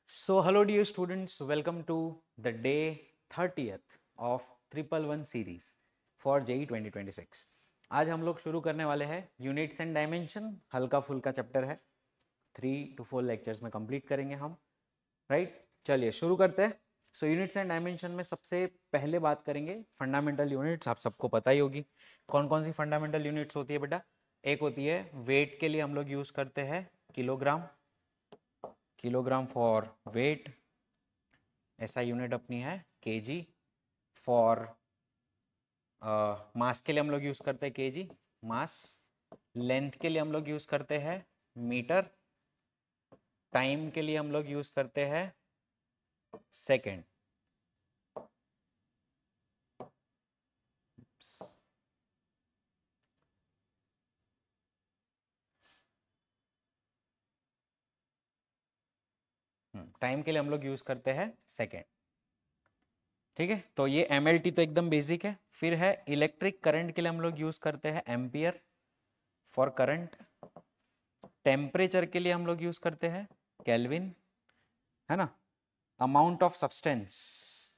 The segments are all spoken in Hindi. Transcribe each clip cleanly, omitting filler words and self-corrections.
So hello dear students, welcome to the day 30th of 111 series for JEE 2026। आज हम लोग शुरू करने वाले हैं यूनिट्स एंड डायमेंशन। हल्का फुल्का चैप्टर है, 3 to 4 लेक्चर्स में कंप्लीट करेंगे हम, राइट। चलिए शुरू करते हैं। सो यूनिट्स एंड डायमेंशन में सबसे पहले बात करेंगे फंडामेंटल यूनिट्स। आप सबको पता ही होगी कौन कौन सी फंडामेंटल यूनिट्स होती है बेटा। एक होती है वेट के लिए हम लोग यूज़ करते हैं किलोग्राम, किलोग्राम फॉर वेट। ऐसा यूनिट अपनी है केजी। फॉर मास के लिए हम लोग यूज करते हैं केजी मास। लेंथ के लिए हम लोग यूज करते हैं मीटर। टाइम के लिए हम लोग यूज करते हैं सेकेंड। टाइम के लिए हम लोग यूज करते हैं सेकेंड, ठीक है। तो ये एमएलटी तो एकदम बेसिक है। फिर है इलेक्ट्रिक करंट के लिए हम लोग यूज करते हैं एम्पियर फॉर करंट। टेम्परेचर के लिए हम लोग यूज करते हैं केल्विन, है ना। Amount of substance,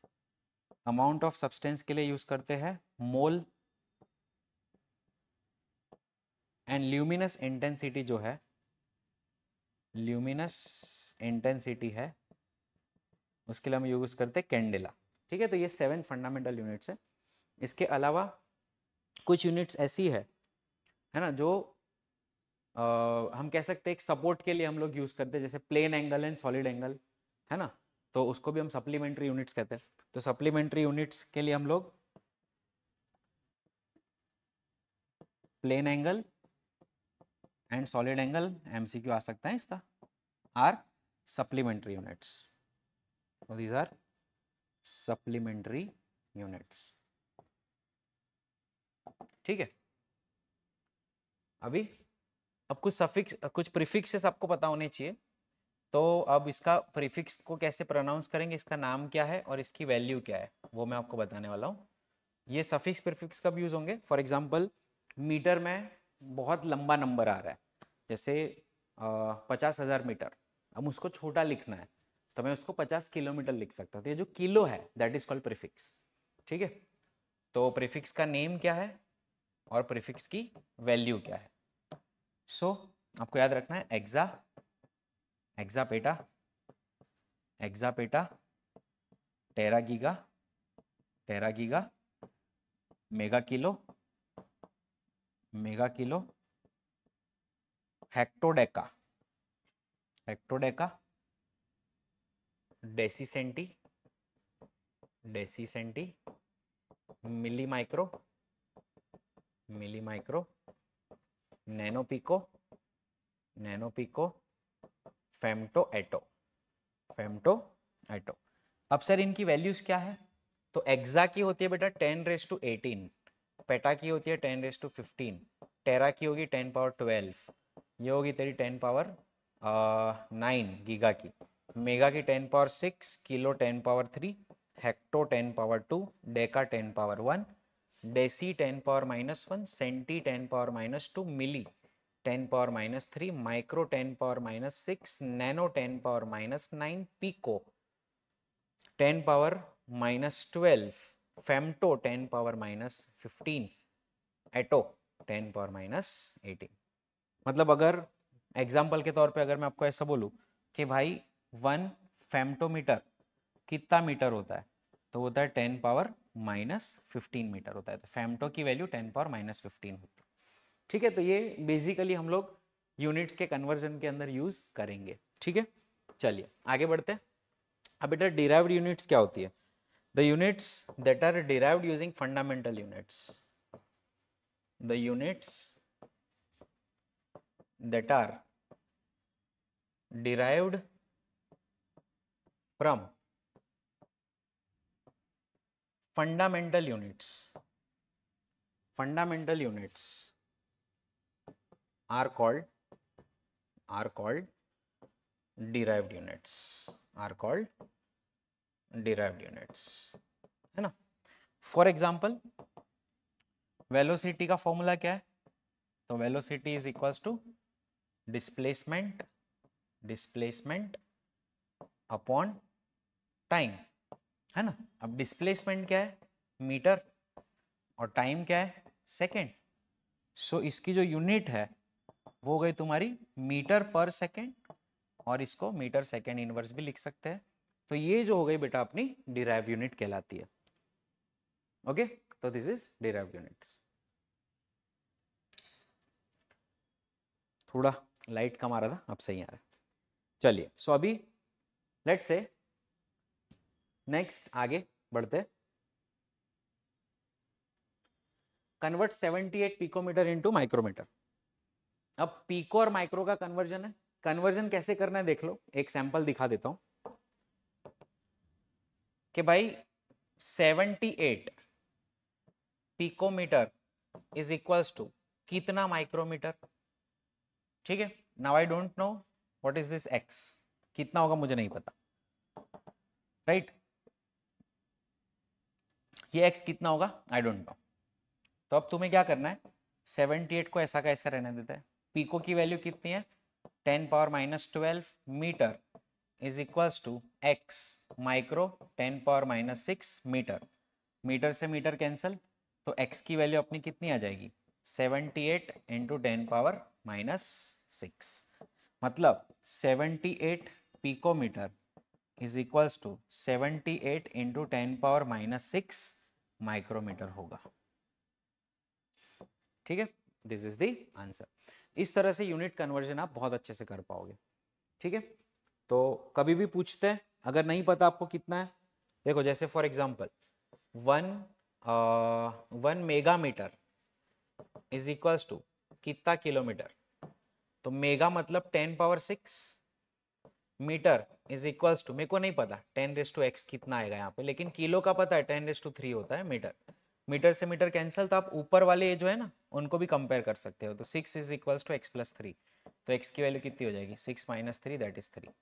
amount of substance के लिए यूज करते हैं मोल। एंड ल्यूमिनस इंटेंसिटी जो है, ल्यूमिनस इंटेंसिटी है, उसके लिए हम यूज करते हैं कैंडेला, ठीक है। तो ये 7 फंडामेंटल यूनिट्स है। इसके अलावा कुछ यूनिट्स ऐसी है ना, जो हम कह सकते हैं एक सपोर्ट के लिए हम लोग यूज करते हैं, जैसे plane angle and solid angle, है ना। तो उसको भी हम सप्लीमेंट्री यूनिट्स कहते हैं। तो सप्लीमेंट्री यूनिट्स के लिए हम लोग plane angle and solid angle, MCQ आ सकता है इसका, are supplementary units. These are supplementary units, ठीक है। अभी अब कुछ सफिक्स, कुछ प्रीफिक्सेस आपको पता होने चाहिए। तो अब इसका प्रीफिक्स को कैसे प्रोनाउंस करेंगे, इसका नाम क्या है और इसकी वैल्यू क्या है, वो मैं आपको बताने वाला हूँ। ये सफिक्स प्रीफिक्स कब यूज होंगे? फॉर एग्जाम्पल मीटर में बहुत लंबा नंबर आ रहा है, जैसे 50,000 मीटर। अब उसको छोटा लिखना है तो मैं उसको 50 किलोमीटर लिख सकता हूँ। तो ये जो किलो है दैट इज कॉल्ड प्रीफिक्स, ठीक है। तो प्रीफिक्स का नेम क्या है और प्रीफिक्स की वैल्यू क्या है। सो आपको याद रखना है exa, exa peta, exa peta, tera giga, tera giga, mega kilo, mega kilo, hecto deca, hecto deca, deci centi, deci centi, milli micro, milli micro, nano pico, nano pico, femto atto, femto atto. अब सर इनकी वैल्यूज क्या है? तो एक्सा की होती है बेटा 10⁻18, पेटा की होती है 10⁻15, टेरा की होगी 10⁻12, ये होगी तेरी 10⁻9 गीगा की, मेगा की 10⁻6, kilo 10⁻3, hecto 10⁻2, deca 10⁻1, deci 10⁻−1, centi 10⁻−2, milli 10⁻−3, micro 10⁻−6, nano 10⁻−9, pico 10⁻−12, femto 10⁻−15, atto 10⁻−18। मतलब अगर एग्जाम्पल के तौर पे अगर मैं आपको ऐसा बोलूं कि भाई 1 फेम्टोमीटर कितना मीटर होता है, तो होता है 10⁻−15 मीटर होता है। तो फेम्टो की वैल्यू 10⁻−15 होती है, ठीक है। तो ये बेसिकली हम लोग यूनिट्स के कन्वर्जन के अंदर यूज करेंगे, ठीक है। चलिए आगे बढ़ते हैं। अब बेटा डिराइव्ड यूनिट्स क्या होती है? The units that are derived using fundamental units, the units that are derived from fundamental units, fundamental units are called derived units, are called derived units, है ना। फॉर एग्जाम्पल वेलोसिटी का फॉर्मूला क्या है? तो velocity is equals to displacement, displacement upon time, है ना। अब डिस्प्लेसमेंट क्या है, मीटर, और टाइम क्या है, सेकेंड। सो इसकी जो यूनिट है वो गई तुम्हारी मीटर पर सेकेंड, और इसको मीटर सेकेंड इनवर्स भी लिख सकते हैं। तो ये जो हो गई बेटा अपनी डिराइव यूनिट कहलाती है। ओके, तो दिस इज डिराइव यूनिट्स। थोड़ा लाइट कम आ रहा था, अब सही आ रहा है। चलिए, सो अभी लेट्स से नेक्स्ट आगे बढ़ते। Convert 78 picometre into micrometre. अब पीको और माइक्रो का कन्वर्जन है। कन्वर्जन कैसे करना है देख लो, एक सैंपल दिखा देता हूं कि भाई 78 पिकोमीटर इज इक्वल्स टू कितना माइक्रोमीटर। ठीक है, now I don't know what is this x, कितना होगा मुझे नहीं पता, राइट। ये एक्स कितना होगा आई डोंट नो। तो अब तुम्हें क्या करना है, 78 को ऐसा का ऐसा रहने देता है। पीको की वैल्यू कितनी है, 10 power minus 12 metre is equals to x micro 10 power minus 6 metre. Metre से मीटर कैंसल, तो एक्स की वैल्यू अपनी कितनी आ जाएगी, 78 इंटू 10 पावर माइनस 6, मतलब 78 picometre is equals to 78 into 10 power minus 6 micrometre होगा। ठीक है, दिस इज द आंसर। इस तरह से यूनिट कन्वर्जन आप बहुत अच्छे से कर पाओगे। ठीक है, तो कभी भी पूछते हैं, अगर नहीं पता आपको कितना है, देखो जैसे for example 1 megametre is equals to कितना किलोमीटर, तो मेगा मतलब 10 power 6, metre is equals to, मेरे को नहीं पता 10⁻x कितना आएगा यहाँ पे, लेकिन किलो का पता है 10⁻3 होता है मीटर। मीटर से मीटर कैंसिल, तो आप ऊपर वाले जो है ना उनको भी कंपेयर कर सकते हो। तो 6 इज इक्वल्स टू x+3, तो x की वैल्यू कितनी हो जाएगी, 6 - 3 दैट इज 3।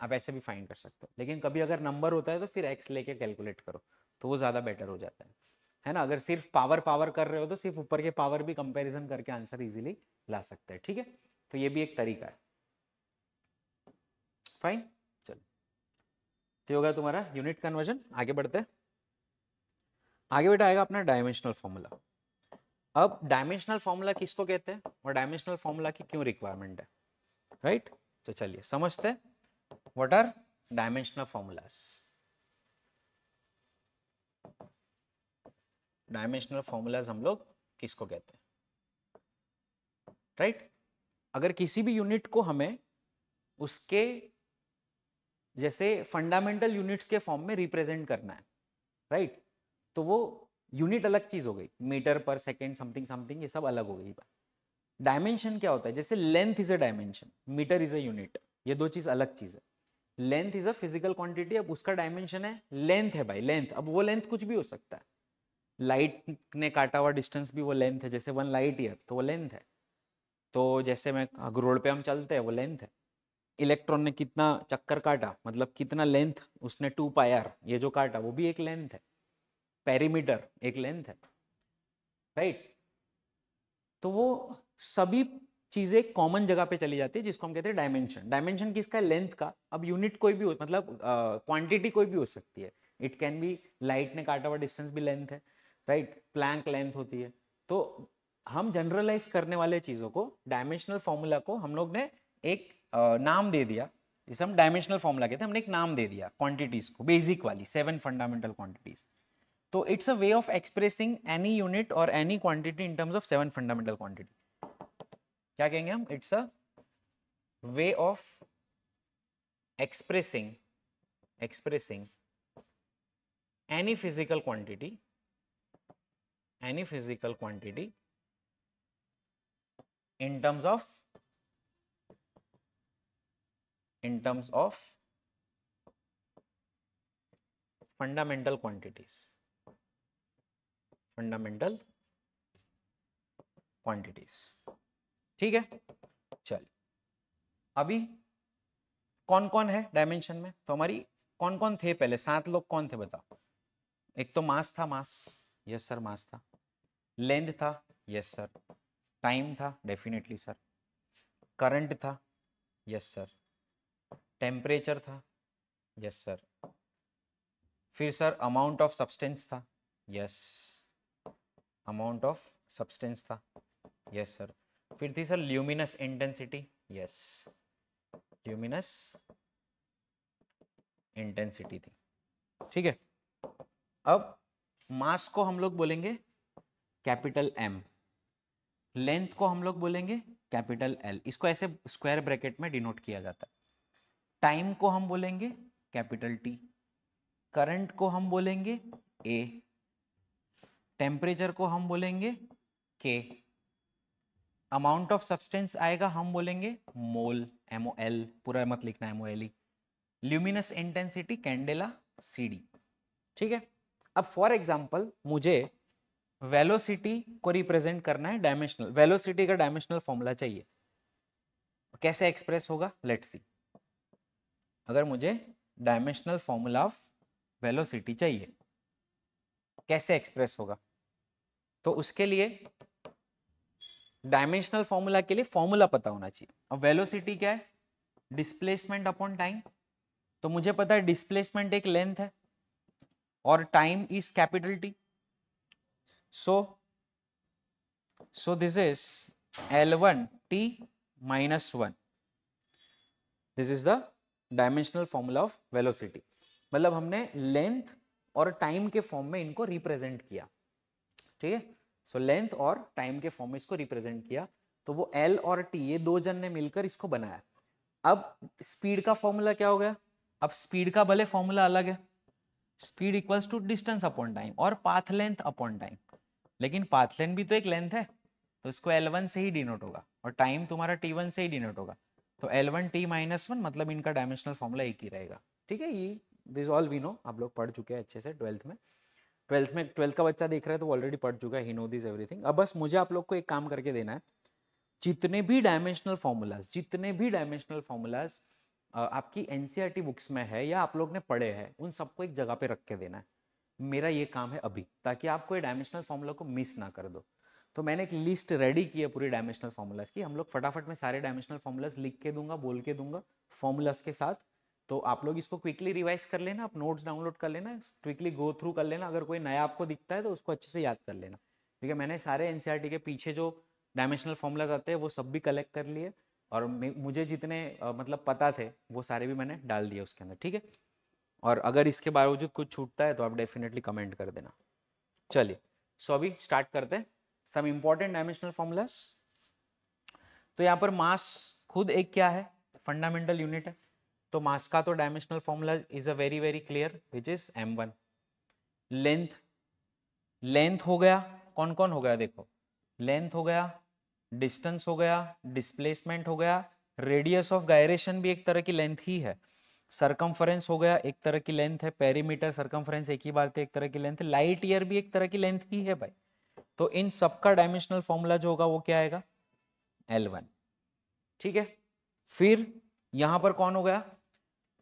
आप ऐसे भी फाइंड कर सकते हो, लेकिन कभी अगर नंबर होता है तो फिर x लेके कैलकुलेट करो, तो वो ज़्यादा बेटर हो जाता है ना। अगर सिर्फ पावर पावर कर रहे हो तो सिर्फ ऊपर के पावर भी कंपेरिजन करके आंसर इजीली ला सकते हैं। ठीक है, तो ये भी एक तरीका है। फाइन, चलो, तो होगा तुम्हारा यूनिट कन्वर्जन। आगे बढ़ते हैं। आगे बेटा आएगा अपना डायमेंशनल फॉर्मूला। अब डायमेंशनल फॉर्मूला किसको कहते हैं और डायमेंशनल फॉर्मूला की क्यों रिक्वायरमेंट है, राइट। तो चलिए समझते हैं what are dimensional formulas. Dimensional formulas हम लोग किसको कहते हैं, राइट। अगर किसी भी यूनिट को हमें उसके जैसे फंडामेंटल यूनिट्स के फॉर्म में रिप्रेजेंट करना है, राइट, तो वो यूनिट अलग चीज हो गई, मीटर पर सेकेंड समथिंग समथिंग, ये सब अलग हो गई। डायमेंशन क्या होता है, जैसे length is a dimension, metre is a unit, ये दो चीज अलग चीज है। Length is a physical quantity, अब उसका डायमेंशन है लेंथ है भाई, लेंथ। अब वो लेंथ कुछ भी हो सकता है, लाइट ने काटा हुआ डिस्टेंस भी वो लेंथ है, जैसे 1 लाइट ईयर तो वो लेंथ है। तो जैसे मैं रोड पे हम चलते हैं वो लेंथ है। इलेक्ट्रॉन ने कितना चक्कर काटा, मतलब कितना लेंथ उसने 2 पायर ये जो काटा, वो भी एक लेंथ है। पेरीमीटर एक लेंथ है, राइट। तो वो सभी चीजें कॉमन जगह पे चली जाती है, जिसको हम कहते हैं डायमेंशन। डायमेंशन किसका है, लेंथ का। अब यूनिट कोई भी हो, मतलब क्वांटिटी कोई भी हो सकती है। इट कैन बी लाइट ने काटा हुआ डिस्टेंस भी लेंथ है, राइट, प्लैंक लेंथ होती है। तो हम जनरलाइज करने वाले चीजों को, डायमेंशनल फॉर्मूला को हम लोग ने एक नाम दे दिया, जिसे हम डायमेंशनल फॉर्मूला कहते हैं। हमने एक नाम दे दिया क्वांटिटीज को, बेसिक वाली 7 फंडामेंटल क्वांटिटीज। तो it's a way of expressing any unit और any quantity in terms of 7 fundamental quantity. क्या कहेंगे हम, it's a way of expressing any physical quantity in terms of fundamental quantities, ठीक है। चल, अभी कौन कौन है डायमेंशन में, तो हमारी कौन कौन थे पहले, 7 लोग कौन थे बताओ। एक तो मास था, मास, यस सर मास था। लेंथ था, यस सर। टाइम था, डेफिनेटली सर। करंट था, यस सर। टेम्परेचर था, यस सर। फिर सर अमाउंट ऑफ सब्सटेंस था, यस, अमाउंट ऑफ सब्सटेंस था, यस सर। फिर थी sir luminous intensity, yes, luminous intensity थी, ठीक है। अब मास को हम लोग बोलेंगे कैपिटल एम, लेंथ को हम लोग बोलेंगे कैपिटल एल, इसको ऐसे स्क्वायर ब्रैकेट में डिनोट किया जाता है। टाइम को हम बोलेंगे कैपिटल टी, करंट को हम बोलेंगे ए, टेम्परेचर को हम बोलेंगे के, अमाउंट ऑफ सब्सटेंस आएगा हम बोलेंगे मोल, MOL, पूरा मत लिखना MOLE, luminous intensity candela CD, ठीक है। अब फॉर एग्जांपल मुझे वेलोसिटी को रिप्रेजेंट करना है डायमेंशनल, वेलोसिटी का डायमेंशनल फॉर्मूला चाहिए, कैसे एक्सप्रेस होगा, लेट्स सी। अगर मुझे डायमेंशनल फॉर्मूला ऑफ वेलोसिटी चाहिए कैसे एक्सप्रेस होगा, तो उसके लिए डायमेंशनल फॉर्मूला के लिए फॉर्मूला पता होना चाहिए। अब वेलोसिटी क्या है, डिस्प्लेसमेंट अपॉन टाइम, तो मुझे पता है डिस्प्लेसमेंट एक लेंथ है और time is capital T, so this is L1 t minus 1, this is the dimensional formula of velocity। मतलब हमने लेंथ और टाइम के फॉर्म में इनको रिप्रेजेंट किया, ठीक है। सो लेंथ और टाइम के फॉर्म में इसको रिप्रेजेंट किया, तो वो L और T ये दो जन ने मिलकर इसको बनाया। अब स्पीड का फॉर्मूला क्या हो गया, अब स्पीड का भले फॉर्मूला अलग है, speed equals to distance upon time और पाथ लेंथ अपॉन टाइम, लेकिन पाथ लेंथ भी तो एक लेंथ है, तो इसको L1 से ही डिनोट होगा और टाइम तुम्हारा T1 से ही डिनोट होगा, तो L1 T -1, मतलब इनका डायमेंशनल फॉर्मूला एक ही रहेगा, ठीक है। ये दिस ऑल वी नो, आप लोग पढ़ चुके हैं अच्छे से 12th में। 12th का बच्चा देख रहा है तो ऑलरेडी पढ़ चुका है, ही नो दिस एवरीथिंग। अब बस मुझे आप लोग को एक काम करके देना है, जितने भी डायमेंशनल फॉर्मूलाज आपकी एनसीईआरटी बुक्स में है या आप लोग ने पढ़े हैं, उन सबको एक जगह पे रख के देना है। मेरा ये काम है अभी, ताकि आप कोई डायमेंशनल फॉर्मूला को मिस ना कर दो। तो मैंने एक लिस्ट रेडी की है पूरी डायमेंशनल फॉर्मूलाज की, हम लोग फटाफट में सारे डायमेंशनल फॉर्मूलाज लिख के दूंगा, बोल के दूंगा फॉर्मूलाज के साथ, तो आप लोग इसको क्विकली रिवाइज कर लेना, आप नोट्स डाउनलोड कर लेना, क्विकली गो थ्रू कर लेना, अगर कोई नया आपको दिखता है तो उसको अच्छे से याद कर लेना, ठीक है। मैंने सारे एनसीईआरटी के पीछे जो डायमेंशनल फॉर्मूलाज आते हैं वो सब भी कलेक्ट कर लिए, और मुझे जितने मतलब पता थे वो सारे भी मैंने डाल दिए उसके अंदर, ठीक है। और अगर इसके बावजूद कुछ छूटता है तो आप डेफिनेटली कमेंट कर देना। चलिए, सो अभी स्टार्ट करते हैं सम इंपॉर्टेंट डायमेंशनल फॉर्मूलाज। तो यहाँ पर मास खुद एक क्या है, फंडामेंटल यूनिट है, तो मास का तो dimensional formula is a very very clear, which is m1। Length हो गया, कौन कौन हो गया देखो, लेंथ हो गया, डिस्टेंस हो गया, डिस्प्लेसमेंट हो गया, रेडियस ऑफ गायरेशन भी एक तरह की लेंथ ही है, सरकमफरेंस हो गया एक तरह की लेंथ है, पेरीमीटर सरकमफरेंस एक ही बात है, एक तरह की लेंथ है, लाइट ईयर भी एक तरह की लेंथ ही है भाई। तो इन सबका डायमेंशनल फॉर्मूला जो होगा वो क्या आएगा, L1, ठीक है। फिर यहां पर कौन हो गया,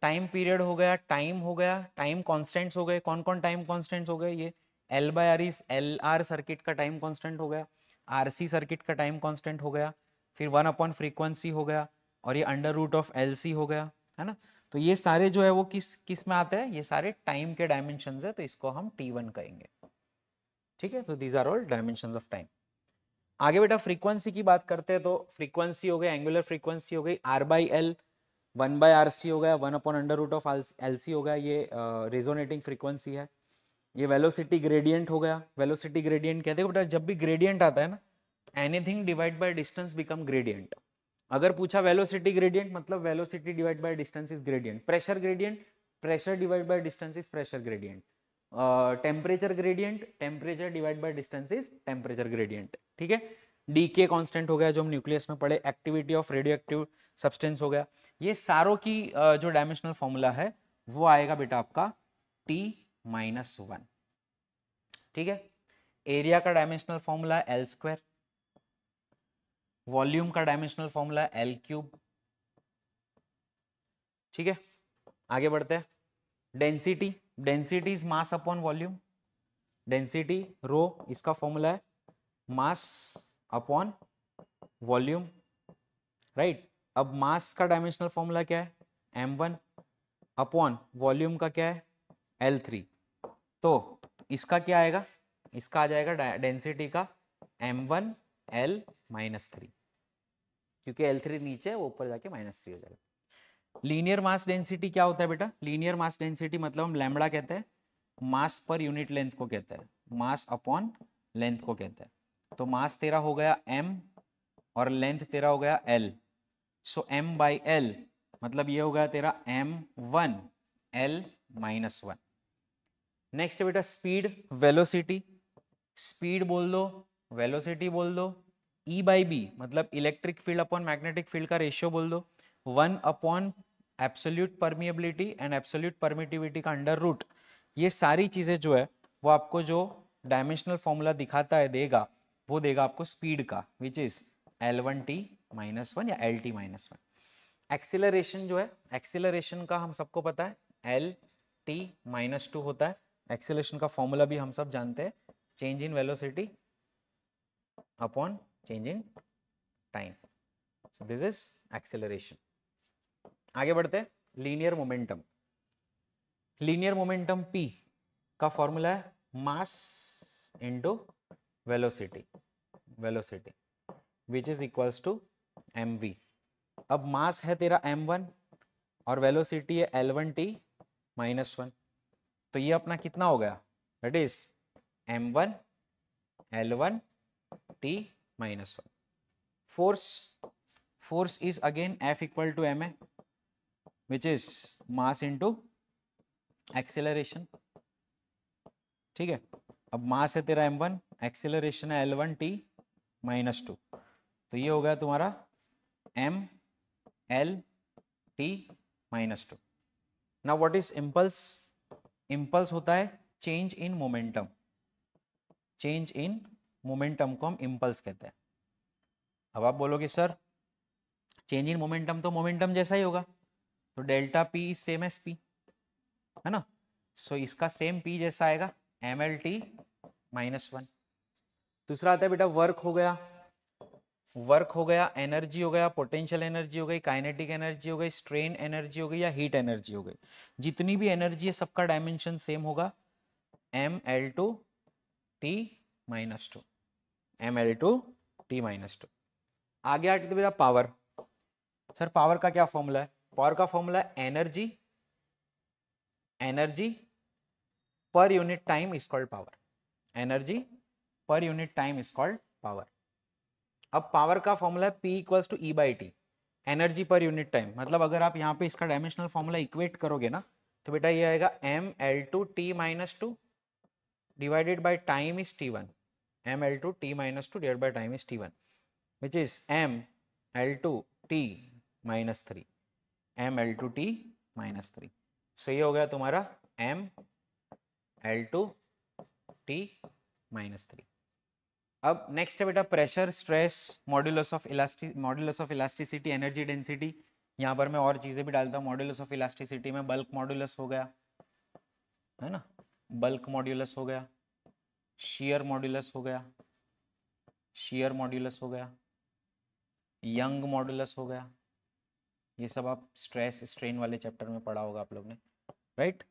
टाइम पीरियड हो गया, टाइम हो गया, टाइम कॉन्स्टेंट्स हो गए, कौन कौन टाइम कॉन्स्टेंट्स हो गए, ये L/R इज LR सर्किट का टाइम कॉन्स्टेंट हो गया, RC सर्किट का टाइम कॉन्स्टेंट हो गया, फिर 1/फ्रीक्वेंसी हो गया, और ये √LC हो गया, है ना। तो ये सारे जो है वो किस में आते हैं, ये सारे टाइम के डायमेंशंस है, तो इसको हम T1 कहेंगे, ठीक है। तो these are all dimensions of time. आगे बेटा फ्रीक्वेंसी की बात करते हैं, तो फ्रीक्वेंसी हो गई, एंगुलर फ्रीक्वेंसी हो गई, R/L, 1/RC हो गया, 1/√LC हो गया, ये रेजोनेटिंग फ्रीक्वेंसी है। ये वेलोसिटी ग्रेडियंट हो गया, वेलोसिटी ग्रेडियंट क्या है, देखो बेटा जब भी ग्रेडियंट आता है ना, anything divide by distance become gradient. अगर पूछा वेलोसिटी ग्रेडियंट मतलब velocity divide by distance is gradient, pressure gradient, pressure divide by distance is pressure gradient, temperature gradient, temperature divide by distance is temperature gradient, ठीक है। डीके कांस्टेंट हो गया जो हम न्यूक्लियस में पढ़े, activity of radio active substance हो गया। ये सारों की जो डायमेंशनल फॉर्मूला है वो आएगा बेटा आपका T-1, ठीक है। एरिया का डायमेंशनल फॉर्मूला L², वॉल्यूम का डायमेंशनल फॉर्मूला L³, ठीक है। आगे बढ़ते हैं, density, density is mass upon volume, density rho, इसका फॉर्मूला है मास अपॉन वॉल्यूम, राइट। अब मास का डायमेंशनल फॉर्मूला क्या है, m1 अपॉन वॉल्यूम का क्या है L3, तो इसका क्या आएगा, इसका आ जाएगा डेंसिटी का m1 L -3, क्योंकि L3 नीचे है वो ऊपर जाके -3 हो जाएगा। लीनियर मास डेंसिटी क्या होता है बेटा, लीनियर मास डेंसिटी मतलब हम लैम्बडा कहते हैं, मास पर यूनिट लेंथ को कहते हैं, मास अपॉन लेंथ को कहते हैं। तो मास तेरा हो गया m और लेंथ तेरा हो गया L, सो m/L मतलब ये हो गया तेरा m1 L -1। नेक्स्ट बेटा स्पीड वेलोसिटी, स्पीड बोल दो वेलोसिटी बोल दो, E/B मतलब electric field upon magnetic field का रेशियो बोल दो, 1 upon absolute permeability and absolute permittivity का अंडर रूट। ये सारी चीजें जो है वो आपको जो डायमेंशनल फॉर्मूला दिखाता है देगा, वो देगा आपको स्पीड का, विच इज L1t -1 या LT -1। एक्सीलरेशन जो है, एक्सीलरेशन का हम सबको पता है LT -2 होता है। एक्सीलरेशन का फॉर्मूला भी हम सब जानते हैं, change in velocity upon change in time, so this is acceleration. आगे बढ़ते हैं, linear momentum. Linear momentum P का फॉर्मूला है mass into velocity, velocity which is equals to mv। अब मास है तेरा m1 और वेलोसिटी है L1t -1, तो ये अपना कितना हो गया, that is m1 L1t -1। Force, force is again F equal to ma which is mass into acceleration, ठीक है। अब मास है तेरा m1, एक्सेलरेशन है L1t -2, तो ये हो गया तुम्हारा m L/t -2। Now what is impulse, impulse होता है change in momentum, change in momentum को हम इम्पल्स कहते हैं। अब आप बोलोगे सर चेंज इन मोमेंटम तो मोमेंटम जैसा ही होगा, तो delta P is same S P, है ना, सो इसका सेम पी जैसा आएगा MLT -1। दूसरा आता है बेटा वर्क हो गया, वर्क हो गया, एनर्जी हो गया, पोटेंशियल एनर्जी हो गई, काइनेटिक एनर्जी हो गई, स्ट्रेन एनर्जी हो गई या हीट एनर्जी हो गई। जितनी भी एनर्जी है सबका डायमेंशन सेम होगा ML2T -2, ML2T -2। आगे आते बेटा पावर। सर पावर का क्या फॉर्मूला है, पावर का फॉर्मूला है energy, energy per unit time is called power, energy per unit time is called power. अब पावर का फॉर्मूला है P equals to E/T, energy per unit time, मतलब अगर आप यहाँ पे इसका डायमेंशनल फॉर्मूला इक्वेट करोगे ना, तो बेटा ये आएगा ML2T -2 divided by time is T1, ML2T -2 divided by time is T1 which is ML2T -3, ML2T -3। सो ये हो गया तुम्हारा ML2T -3। अब नेक्स्ट है बेटा pressure, stress, modulus of elasticity, energy density. यहाँ पर मैं और चीजें भी डालता हूँ, मॉड्यूलस ऑफ इलास्टिसिटी में बल्क मॉड्यूलस हो गया, है ना, बल्क मॉड्यूलस हो गया, शियर मॉड्यूलस हो गया, शियर मॉड्यूलस हो गया, यंग मॉड्यूलस हो गया। ये सब आप स्ट्रेस स्ट्रेन वाले चैप्टर में पढ़ा होगा आप लोग ने, राइट।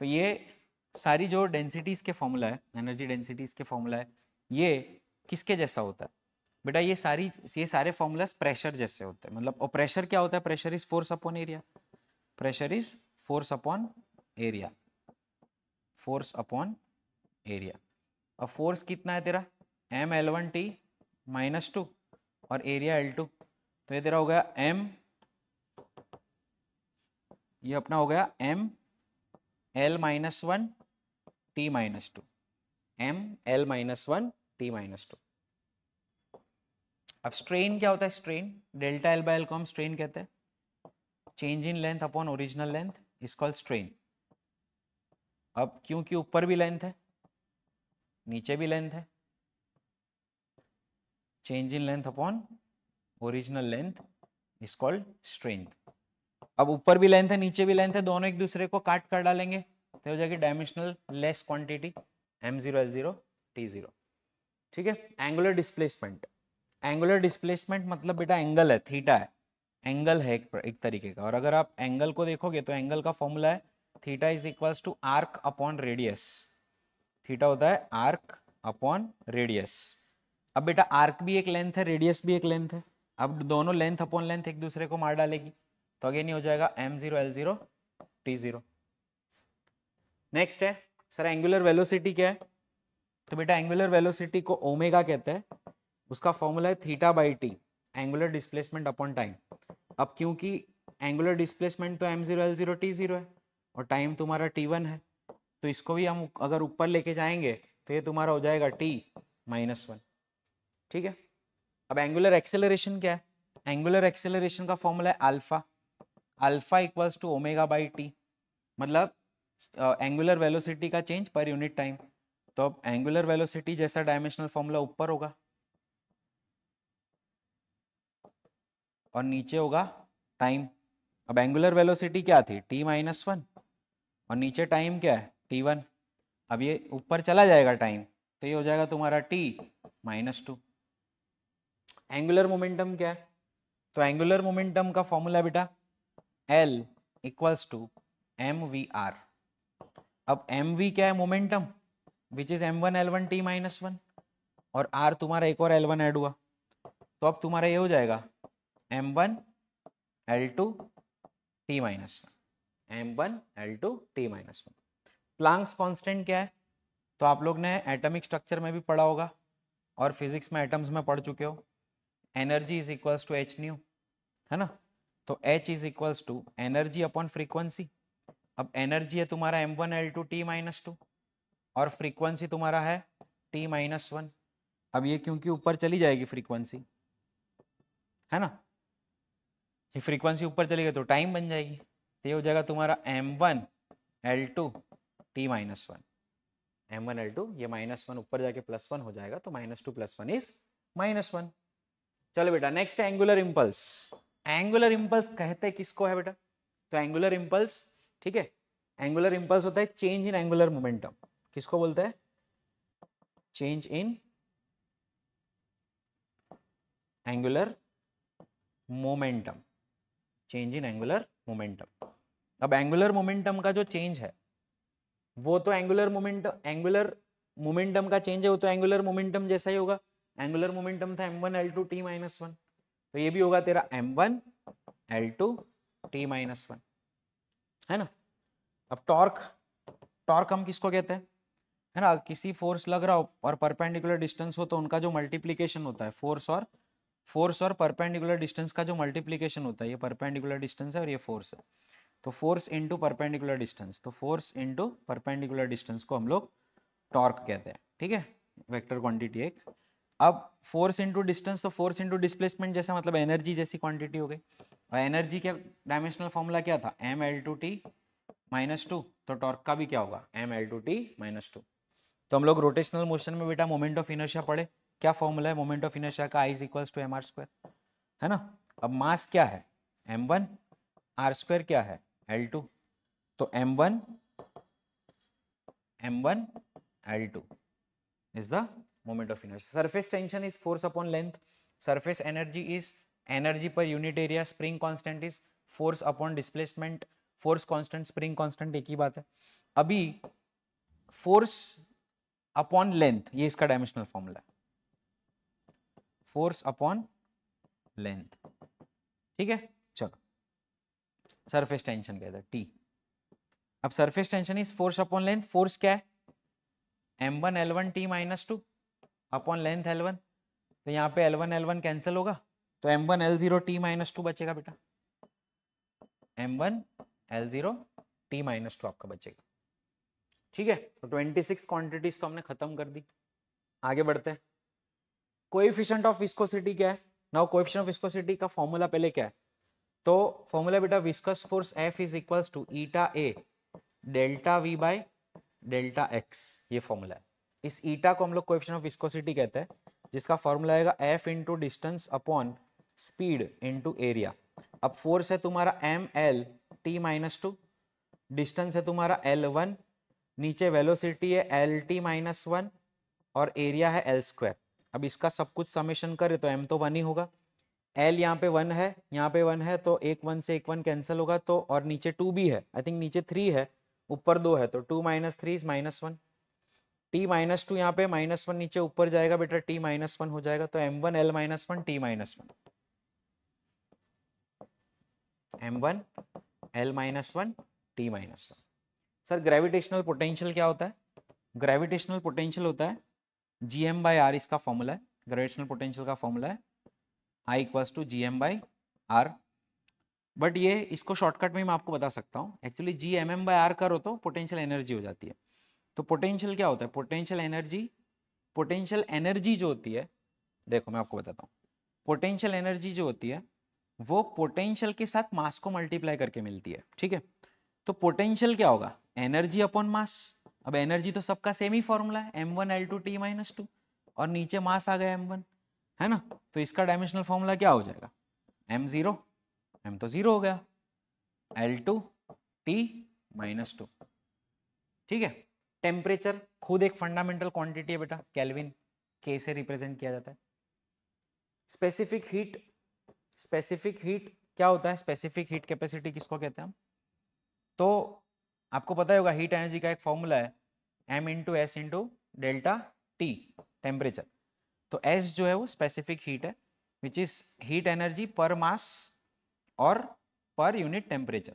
तो ये सारी जो डेंसिटीज के फॉर्मूला है, एनर्जी डेंसिटीज के फॉर्मूला है, ये किसके जैसा होता है बेटा, ये सारे फॉर्मूलास प्रेशर जैसे होते हैं। मतलब और प्रेशर क्या होता है, pressure is force upon area, pressure is force upon area, force upon area. अब फोर्स कितना है तेरा ML1T -2 और एरिया L2, तो ये तेरा हो गया ये अपना हो गया ML -1 T -2, ML -1 T -2। अब स्ट्रेन क्या होता है, स्ट्रेन डेल्टा L/L को हम स्ट्रेन कहते हैं, change in length upon original length is called strain. अब क्योंकि ऊपर भी लेंथ है नीचे भी लेंथ है, change in length upon original length is called strain. अब ऊपर भी लेंथ है नीचे भी लेंथ है, दोनों एक दूसरे को काट कर डालेंगे तो हो जाएगी dimensional less quantity M0 L0 T0, ठीक है। एंगुलर डिस्प्लेसमेंट, एंगुलर डिस्प्लेसमेंट मतलब बेटा एंगल है, थीटा है, एंगल है एक तरीके का। और अगर आप एंगल को देखोगे तो एंगल का फॉर्मूला है theta is equals to arc upon radius. Theta होता है आर्क अपॉन रेडियस। अब बेटा आर्क भी एक लेंथ है, रेडियस भी एक लेंथ है। अब दोनों लेंथ अपॉन लेंथ एक दूसरे को मार डालेगी, तो अगेन ये हो जाएगा m0 l0 t0। नेक्स्ट है सर एंगुलर वेलोसिटी क्या है? तो बेटा एंगुलर वेलोसिटी को ओमेगा कहते हैं, उसका फॉर्मूला है theta by T, angular displacement upon time. अब क्योंकि एंगुलर डिस्प्लेसमेंट तो m0 l0 t0 है और टाइम तुम्हारा t1 है, तो इसको भी हम अगर ऊपर लेके जाएंगे तो ये तुम्हारा हो जाएगा t-1। ठीक है। अब एंगुलर एक्सेलरेशन क्या है? एंगुलर एक्सेलरेशन का फॉर्मूला है alpha, alpha equals to omega by T, मतलब एंगुलर वेलोसिटी का चेंज पर यूनिट टाइम। तो अब एंगुलर वेलोसिटी जैसा डायमेंशनल फॉर्मूला ऊपर होगा और नीचे होगा टाइम। अब एंगुलर वेलोसिटी क्या थी? t-1 और नीचे टाइम क्या है? t1। अब ये ऊपर चला जाएगा टाइम, तो ये हो जाएगा तुम्हारा t-2। एंगुलर मोमेंटम क्या है? तो एंगुलर मोमेंटम का फॉर्मूला बेटा L इक्वल्स टू mvr। अब mv क्या है? Momentum, which is m1 l1 t-1, और r तुम्हारा एक और l1 ऐड हुआ, तो अब तुम्हारा ये हो जाएगा m1 l2 t-1, m1 l2 t-1। Planck's constant क्या है? तो आप लोग ने एटॉमिक स्ट्रक्चर में भी पढ़ा होगा और फिजिक्स में एटम्स में पढ़ चुके हो। Energy is equals to H nu, है ना? तो H is equals to energy upon frequency. अब एनर्जी है तुम्हारा m1 l2 t-2 और फ्रीक्वेंसी तुम्हारा है t-1। अब ये क्योंकि ऊपर चली जाएगी फ्रीक्वेंसी, है ना, ये फ्रीक्वेंसी ऊपर चली गई तो टाइम बन जाएगी, तो ये हो जाएगा तुम्हारा m1 l2 t-1। m1 l2 ये -1 ऊपर जाके +1 हो जाएगा, तो -2 + 1 इज -1। चलो बेटा next angular impulse. Angular impulse कहते किसको है बेटा? तो एंगुलर इंपल्स, ठीक है, एंगुलर इंपल्स होता है चेंज इन एंगुलर मोमेंटम। किसको बोलते हैं? Change in angular momentum, change in angular momentum. अब एंगुलर मोमेंटम का जो चेंज है वो तो एंगुलर मोमेंटम का चेंज है वो तो एंगुलर मोमेंटम जैसा ही होगा। एंगुलर मोमेंटम था m1 l2 t-1, तो ये भी होगा तेरा m1 l2 t-1, है ना? अब टॉर्क, टॉर्क हम किसको कहते हैं? है ना, किसी फोर्स लग रहा हो और परपेंडिकुलर डिस्टेंस हो तो उनका जो मल्टीप्लीकेशन होता है, फोर्स और परपेंडिकुलर डिस्टेंस का जो मल्टीप्लीकेशन होता है, ये परपेंडिकुलर डिस्टेंस है और ये फोर्स है, तो फोर्स इनटू परपेंडिकुलर डिस्टेंस, तो फोर्स इनटू परपेंडिकुलर डिस्टेंस को हम लोग टॉर्क कहते हैं। ठीक है, वेक्टर क्वांटिटी एक। अब फोर्स इनटू डिस्टेंस, तो फोर्स इनटू डिस्प्लेसमेंट जैसा, मतलब एनर्जी जैसी क्वांटिटी हो गई। और एनर्जी का डायमेंशनल फॉर्मूला क्या था? m l2t-2, तो टॉर्क का भी क्या होगा? m l2t-2। तो हम लोग रोटेशनल मोशन में बेटा मोमेंट ऑफ इनर्शिया पढ़े, क्या फॉर्मूला है मोमेंट ऑफ इनर्शिया का? I = mr², है ना? अब मास क्या है? m1, r² क्या है? l2, तो m1 l2 is the moment of inertia. Surface tension is force upon length. Surface energy is energy per unit area. Spring constant is force upon displacement. Force constant, spring constant एक ही बात है। अभी force upon length, ये इसका डायमेंशनल फॉर्मूला है, force upon length। ठीक है, चलो सरफेस टेंशन कहते हैं T। अब surface tension is force upon length. Force क्या है? m1 l1 t-2 upon length l1, तो यहाँ पे l1 l1 कैंसिल होगा, तो m1 l0 t-2 बचेगा बेटा, m1 l0 t-2 आपका बचेगा। ठीक है, तो 26 क्वांटिटीज तो हमने खत्म कर दी। आगे बढ़ते हैं। कोएफिशिएंट ऑफ विस्कोसिटी क्या है? नाउ कोएफिशिएंट ऑफ विस्कोसिटी का फॉर्मूला पहले क्या है? तो फॉर्मूला बेटा viscous force F is equals to eta A delta V by delta x, ये फॉर्मूला है। इस ईटा को हम लोग कोएफिशिएंट ऑफ विस्कोसिटी कहते हैं, जिसका फॉर्मूला आएगा F into distance upon speed into area. अब फोर्स है तुम्हारा ml-t-2, डिस्टेंस है तुम्हारा l1, नीचे वेलोसिटी है lt-1 और एरिया है l²। अब इसका सब कुछ समेशन करे तो m तो 1 ही होगा, L यहाँ पे 1 है, यहाँ पे 1 है, तो एक 1 से एक 1 कैंसिल होगा, तो और नीचे 2 भी है, आई थिंक नीचे 3 है, ऊपर 2 है, तो 2 - 3 इज -1। t -2 यहाँ पे -1 नीचे ऊपर जाएगा बेटा, t -1 हो जाएगा, तो m1 L -1 t -1, m1 L -1 t -1। Sir gravitational potential क्या होता है? ग्रेविटेशनल पोटेंशियल होता है gm/r, इसका फॉर्मूला है, ग्रेविटेशनल पोटेंशियल का फॉर्मूला है I = gm/r। बट ये इसको शॉर्टकट में मैं आपको बता सकता हूँ, एक्चुअली gmm/r करो तो पोटेंशियल एनर्जी हो जाती है। तो पोटेंशियल क्या होता है? पोटेंशियल एनर्जी जो होती है, देखो मैं आपको बताता हूँ, पोटेंशियल एनर्जी जो होती है वो पोटेंशियल के साथ मास को मल्टीप्लाई करके मिलती है, ठीक है। तो पोटेंशियल क्या होगा? Energy upon mass. अब एनर्जी तो सबका सेम ही फॉर्मूला है, m1 L2 t -2, और नीचे मास आ गया m1, है ना, तो इसका डायमेंशनल फॉर्मूला क्या हो जाएगा? m0, m तो 0 हो गया, L2 t -2, ठीक है। टेम्परेचर खुद एक फंडामेंटल क्वांटिटी है बेटा, केल्विन, के से रिप्रेजेंट किया जाता है। स्पेसिफिक हीट क्या होता है? स्पेसिफिक हीट कैपेसिटी किसको कहते हैं हम? तो आपको पता होगा हीट एनर्जी का एक फॉर्मूला है m × s × delta T, temperature. तो s जो है वो स्पेसिफिक हीट है, विच इज हीट एनर्जी पर मास और पर यूनिट टेम्परेचर।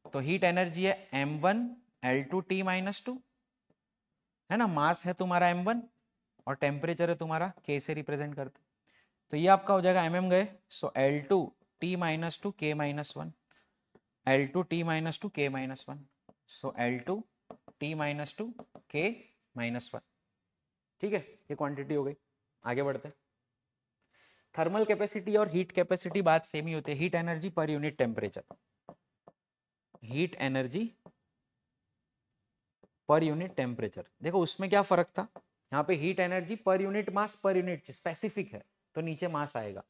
तो हीट एनर्जी है m1 L2 t -2, है ना, मास है तुम्हारा m1 और टेम्परेचर है तुम्हारा k से रिप्रेजेंट करते। तो ये आपका हो जाएगा mm गए, सो L2 t -2 k -1, L2 t -2 k -1, सो L2 t -2 k -1, ठीक है। ये क्वांटिटी हो गई। आगे बढ़ते हैं। थर्मल कैपेसिटी और हीट कैपेसिटी बात सेम ही होती है, heat energy per unit temperature, heat energy per unit temperature. देखो उसमें क्या फर्क था, यहाँ पे heat energy per unit mass, per unit specific है तो नीचे मास आएगा।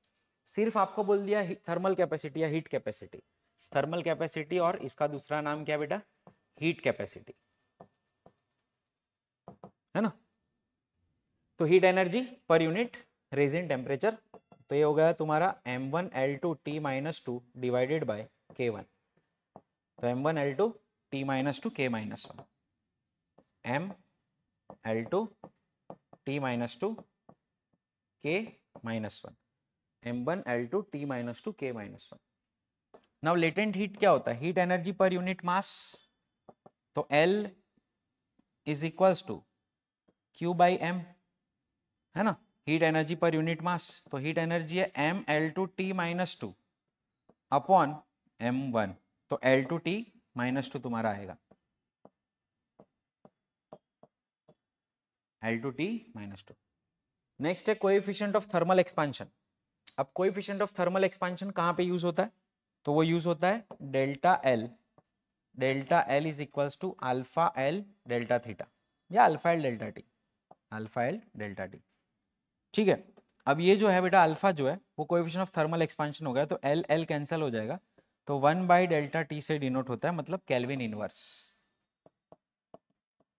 सिर्फ आपको बोल दिया थर्मल कैपेसिटी या हीट कैपेसिटी, थर्मल कैपेसिटी और इसका दूसरा नाम क्या बेटा? हीट कैपेसिटी, है ना। तो heat energy per unit resin temperature, तो ये हो गया तुम्हारा m1 L2 t -2 divided by k1, तो m1 L2 t -2 k -1, m L2 t -2 k -1, m1 L2 t -2 k -1। Now latent heat क्या होता है? Heat energy per unit mass, तो L = Q/m, है ना, heat energy per unit mass. तो हीट एनर्जी है m L2 t -2 upon m1, तो L2 t -2 तुम्हारा आएगा, L2 t -2। नेक्स्ट है कोएफिशिएंट ऑफ थर्मल एक्सपांशन। अब कोएफिशिएंट ऑफ थर्मल एक्सपांशन कहाँ पे यूज होता है? तो वो यूज होता है delta L = alpha L delta theta, या alpha L delta T, alpha L delta T, ठीक है। अब ये जो है बेटा अल्फा जो है वो कोएफिशिएंट ऑफ थर्मल एक्सपांशन हो गया, तो L L कैंसिल हो जाएगा, तो 1/ΔT से डिनोट होता है, मतलब kelvin inverse,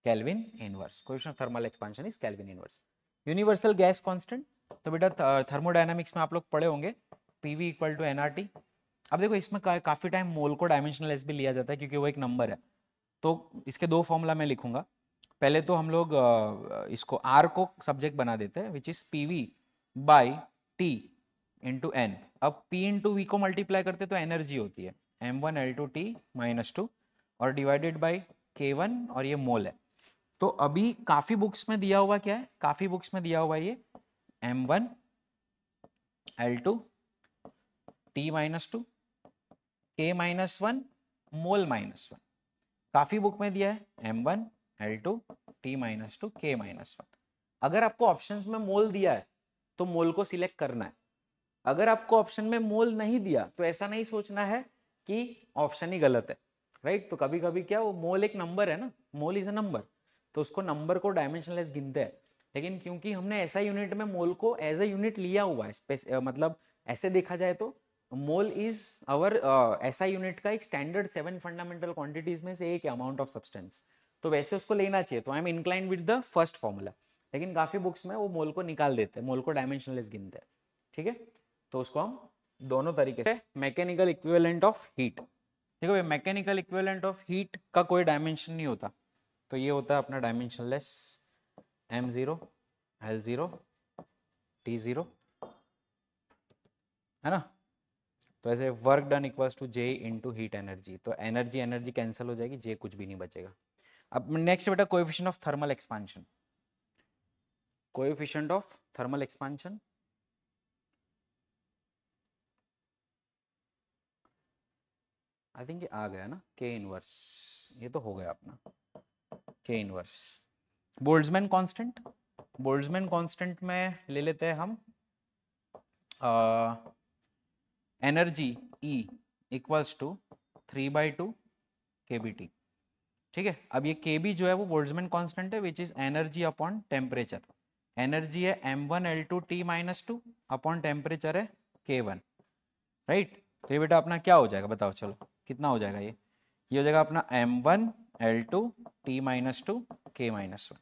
kelvin inverse. Coefficient of thermal expansion is kelvin inverse. Universal gas constant, तो बेटा थर्मोडायनामिक्स में आप लोग पढ़े होंगे, PV = nRT। अब देखो इसमें काफी टाइम मोल को डायमेंशनलेस भी लिया जाता है क्योंकि वो एक नंबर है, तो इसके दो फॉर्मूला मैं लिखूंगा। पहले तो हम लोग इसको R को सब्जेक्ट बना देते हैं, विच इज PV/T × N। अब P × V को मल्टीप्लाई करते तो एनर्जी होती है m1 L2 t -2 और डिवाइडेड बाय K1, और ये मोल है। तो अभी काफी बुक्स में दिया हुआ क्या है? काफी बुक्स में दिया हुआ ये m1 L2 t -2 k -1 मोल -1, काफी बुक में दिया है m1 L2 t -2 k -1। अगर आपको ऑप्शंस में मोल दिया है तो मोल को सिलेक्ट करना है, अगर आपको ऑप्शन में मोल नहीं दिया तो ऐसा नहीं सोचना है कि ऑप्शन ही गलत है, राइट। तो कभी कभी क्या, वो मोल एक नंबर है ना, मोल इज अ नंबर, तो उसको नंबर को डायमेंशनलेस गिनते हैं, लेकिन क्योंकि हमने ऐसा यूनिट में मोल को एज अ यूनिट लिया हुआ है, मतलब ऐसे देखा जाए तो mole is our SI unit का एक स्टैंडर्ड 7 फंडामेंटल क्वांटिटीज में से एक अमाउंट ऑफ सब्सटेंस, तो वैसे उसको लेना चाहिए। तो I am inclined with the first formula, लेकिन काफी बुक्स में वो मोल को निकाल देते हैं, मोल को डायमेंशनलेस गिनते हैं, ठीक है। तो उसको हम दोनों तरीके से मैकेनिकल इक्विवेलेंट ऑफ हीट, देखो ये मैकेनिकल इक्विवेलेंट ऑफ हीट का कोई डायमेंशन नहीं होता, तो ये होता है अपना डायमेंशनलेस m0 l0 t0, है ना। तो ऐसे work done equals to J into heat energy, तो एनर्जी एनर्जी कैंसिल हो जाएगी, J कुछ भी नहीं बचेगा। अब नेक्स्ट बेटा coefficient of thermal expansion, coefficient of thermal expansion I think ये आ गया ना, K इनवर्स, ये तो हो गया अपना K inverse. Boltzmann constant, Boltzmann constant में ले लेते हैं हम energy E equals to 3/2 kBT, ठीक है। अब ये kB जो है वो बोल्ट्जमैन कांस्टेंट है which is energy upon temperature, energy है m1L2T-2 अपॉन टेम्परेचर है K1, राइट। तो ये बेटा अपना क्या हो जाएगा बताओ, चलो कितना हो जाएगा, ये हो जाएगा अपना m1L2T-2 K-1,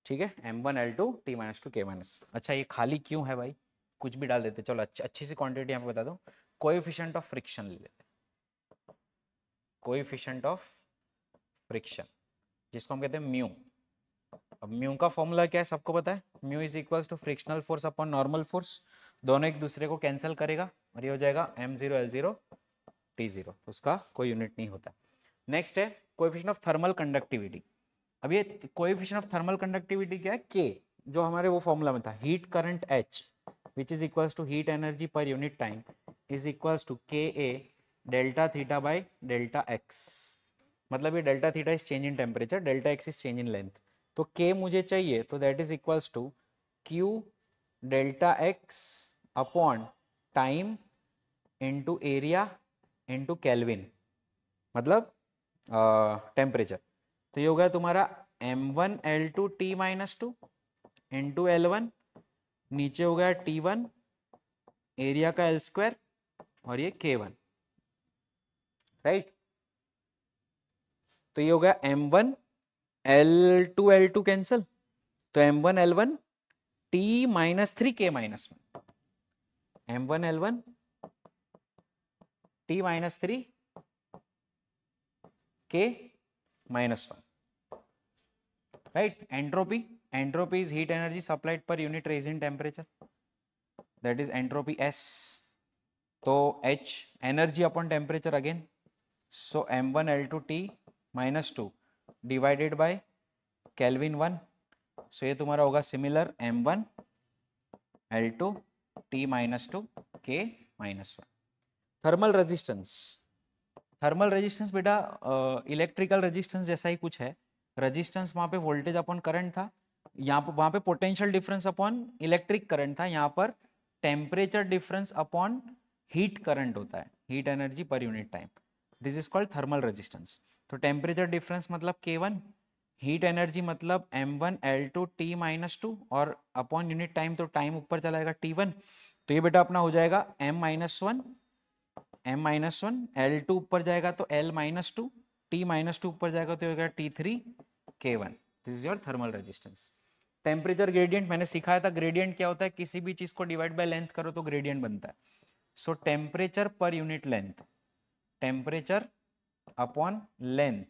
ठीक है, m1L2T-2 K-1। अच्छा ये खाली क्यों है भाई, कुछ भी डाल देते, चलो अच्छी सी क्वांटिटी यहाँ पे बता दो, कोएफिशिएंट ऑफ फ्रिक्शन ले लेते, कोएफिशिएंट ऑफ फ्रिक्शन जिसको हम कहते हैं म्यू। अब म्यू का फॉर्मूला क्या है सबको पता है, mu is equals to frictional force upon normal force, दोनों एक दूसरे को कैंसिल करेगा और ये हो जाएगा m0L0 T0, तो उसका कोई यूनिट नहीं होता। नेक्स्ट है कोएफिशिएंट ऑफ थर्मल कंडक्टिविटी। अब ये कोएफिशिएंट ऑफ थर्मल कंडक्टिविटी क्या है, K, जो हमारे वो फॉर्मूला में था, heat current H which is equals to heat energy per unit time is equals to Ka delta theta by delta x, मतलब ये delta theta is change in temperature, delta x is change in length, तो K मुझे चाहिए तो that is equals to Q delta x upon time into area into kelvin, मतलब टेम्परेचर। तो ये हो गया तुम्हारा m1L2T-2 इंटू L1, नीचे हो गया T1 एरिया का L2 और ये K1, राइट। तो ये हो गया m1L2 कैंसिल, तो m1L1 T-3 K-1, m1L1 T-3 K-1, right। entropy is heat energy supplied per unit raise in temperature, that is entropy S, तो H energy upon temperature again, so m1L2T-2 divided by Kelvin 1, so ये तुम्हारा होगा similar m1L2T-2 K-1। Thermal resistance बेटा इलेक्ट्रिकल रेजिस्टेंस जैसा ही कुछ है, रेजिस्टेंस वहां पे वोल्टेज अपॉन करंट था, यहाँ पे वहां पे potential difference upon electric current था, यहाँ पर temperature difference upon heat current होता है, heat energy per unit time, this is called thermal resistance. तो टेम्परेचर डिफरेंस मतलब K1, हीट एनर्जी मतलब m1L2T-2 और अपॉन यूनिट टाइम, तो टाइम ऊपर चलाएगा T1, तो ये बेटा अपना हो जाएगा m-1 L2 ऊपर जाएगा तो L-2, T-2 ऊपर जाएगा तो होगा T3 K1, this is your thermal resistance. Temperature gradient मैंने सिखाया था, ग्रेडियंट क्या होता है, किसी भी चीज को डिवाइड बाय लेंथ करो तो ग्रेडियंट बनता है, सो टेम्परेचर पर unit length, temperature upon length,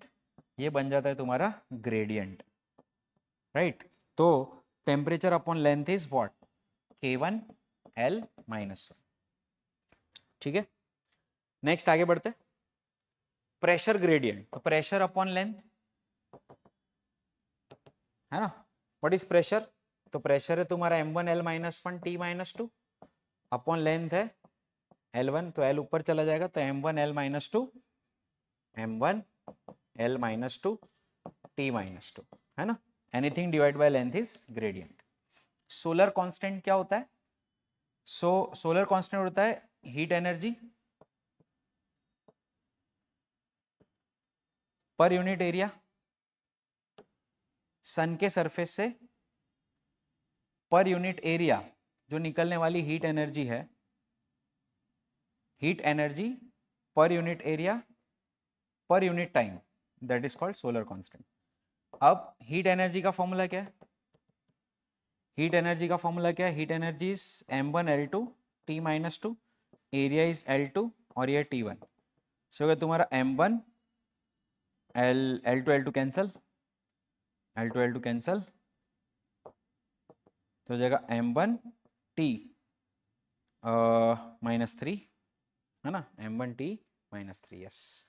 ये बन जाता है तुम्हारा ग्रेडियंट, राइट। तो temperature upon length is what, K1 L-1, ठीक है। नेक्स्ट आगे बढ़ते, प्रेशर ग्रेडियंट, तो प्रेशर अपॉन लेंथ है ना, व्हाट इज प्रेशर, तो प्रेशर है तुम्हारा m1L-1 T-2 अपॉन लेंथ है L1, तो L ऊपर चला जाएगा तो m1L-2 T-2 है ना, anything divide by length is gradient. Solar constant क्या होता है, सोलर कांस्टेंट होता है heat energy per unit area sun के सरफेस से पर यूनिट एरिया जो निकलने वाली हीट एनर्जी है, heat energy per unit area per unit time, that is called solar constant. अब हीट एनर्जी का फॉर्मूला क्या है, हीट एनर्जी का फॉर्मूला क्या है, heat energy is m1L2 T minus to, area is L2 और ये T1। सो अगर तुम्हारा M1 L2 cancel, L2 cancel, तो हो जाएगा M1 T -3, है ना, M1 T -3, yes.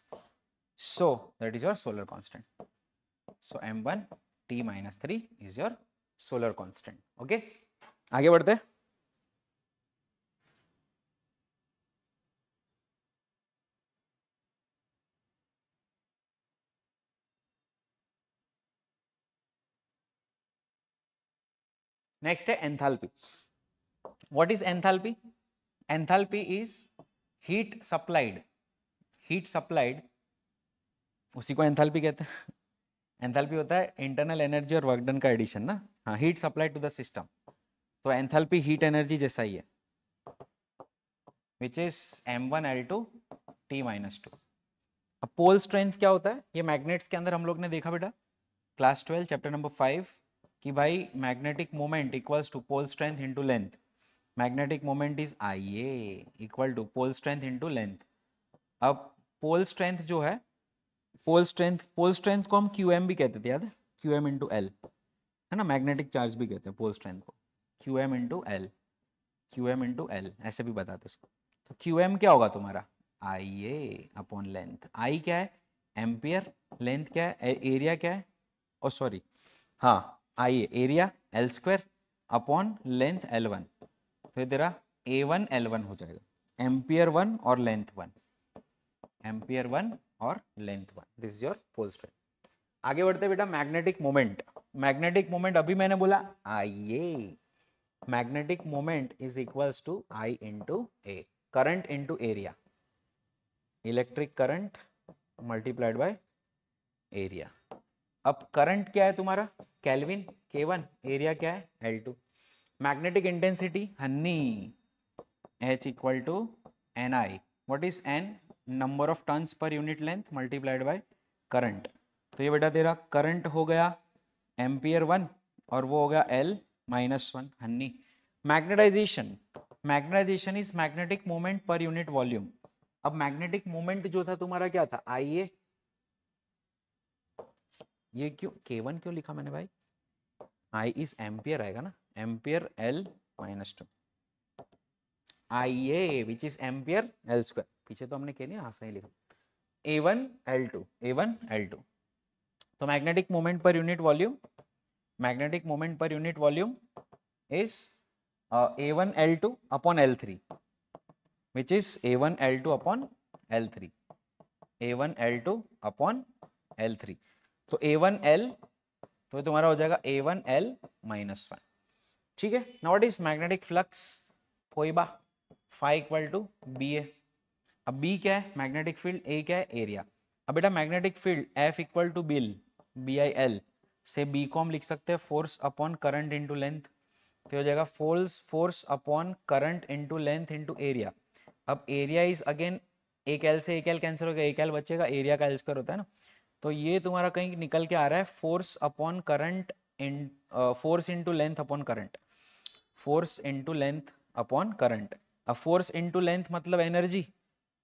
So that is your solar constant. So M1 T -3 is your solar constant. Okay, आगे बढ़ते हैं। नेक्स्ट है enthalpy. What is enthalpy? Enthalpy is heat supplied, heat supplied, उसी को एंथैल्पी कहते हैं। एंथैल्पी होता है इंटरनल एनर्जी और वर्क डन का एडिशन ना। हाँ, heat supplied to the system, तो एंथैल्पी हीट एनर्जी जैसा ही है, विच इज M1L2 T -2। अब पोल स्ट्रेंथ क्या होता है? ये मैग्नेट्स के अंदर हम लोग ने देखा बेटा क्लास 12 चैप्टर नंबर 5 कि भाई magnetic moment equals to pole strength into length. Magnetic moment is IA equal to pole strength into length. अब पोल स्ट्रेंथ जो है, पोल स्ट्रेंथ को हम QM भी कहते थे, याद है? QM इंटू L, है ना। मैग्नेटिक चार्ज भी कहते हैं पोल स्ट्रेंथ को, QM into L, QM into L ऐसे भी बताते उसको। तो QM क्या होगा तुम्हारा? IA upon length. I क्या है? एम्पियर। लेंथ क्या है? एरिया क्या है? ओ सॉरी, हाँ, IA area L² upon length L1। तो ये तेरा A1 L1 हो जाएगा, एम्पियर 1 और लेंथ 1, एम्पियर 1 और length 1। This is your pole strength. आगे बढ़ते बेटा, मैग्नेटिक मोमेंट। मैग्नेटिक मोमेंट अभी मैंने बोला IA, magnetic moment is equals to I into A, current into area, electric current multiplied by area. अब करंट क्या है तुम्हारा? केल्विन K1, एरिया क्या है? L2। मैग्नेटिक इंटेंसिटी हन्नी, H equal to NI। What is N? Number of turns per unit length multiplied by current. तो ये बेटा तेरा करंट हो गया एम्पियर 1 और वो हो गया L -1 हन्नी। Magnetization, magnetization is magnetic moment per unit volume. अब मैग्नेटिक मोमेंट जो था तुम्हारा क्या था? IA। ये क्यों K1 क्यों लिखा मैंने भाई? I इज एम्पियर आएगा ना, एम्पियर L -2, IA विच इज एम्पियर L²। पीछे तो हमने क्या नहीं, हाँ सही लिखा, A1 L2, A1 L2। तो magnetic moment per unit volume, magnetic moment per unit volume is A1 L2 upon L3, which is A1 L2 upon L3, A1 L2 upon L3। तो A1 L, तो तुम्हारा हो जाएगा A1 L -1। ठीक है। Now what is magnetic flux? फोइबा फाई इक्वल टू BA। अब B क्या है? Magnetic field. A क्या है? एरिया। अब बेटा magnetic field F equal to BIL से B को हम लिख सकते हैं force upon current into length. तो हो जाएगा force upon current into length into area. अब एरिया इज अगेन, एक L से एक L कैंसिल हो गया, एक L बचेगा, एरिया का L² होता है ना। तो ये तुम्हारा कहीं निकल के आ रहा है force upon current in force into length upon current, force into length upon current. अब फोर्स इंटू लेंथ मतलब एनर्जी,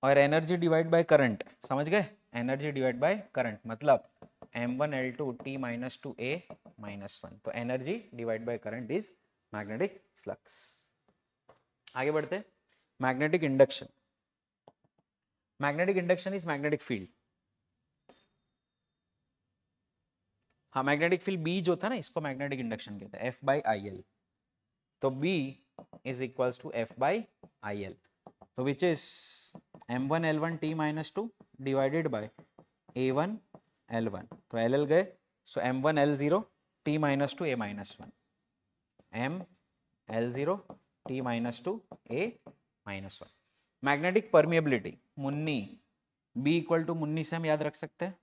और एनर्जी डिवाइड बाय करंट, समझ गए? एनर्जी डिवाइड बाय करंट मतलब M1L2 T -2 A -1। तो energy divide by current is magnetic flux. आगे बढ़ते, magnetic induction. Magnetic induction is magnetic field. हाँ, मैग्नेटिक फील्ड B जो था ना, इसको मैग्नेटिक इंडक्शन कहते हैं, F/IL। तो B is equals to F/IL, तो which is M1L1 T -2 divided by A1 L1। तो LL गए, सो M1 L0 T -2 A -1, M L0 T -2 A -1। Magnetic permeability मुन्नी, B इक्वल टू मुन्नी से हम याद रख सकते हैं,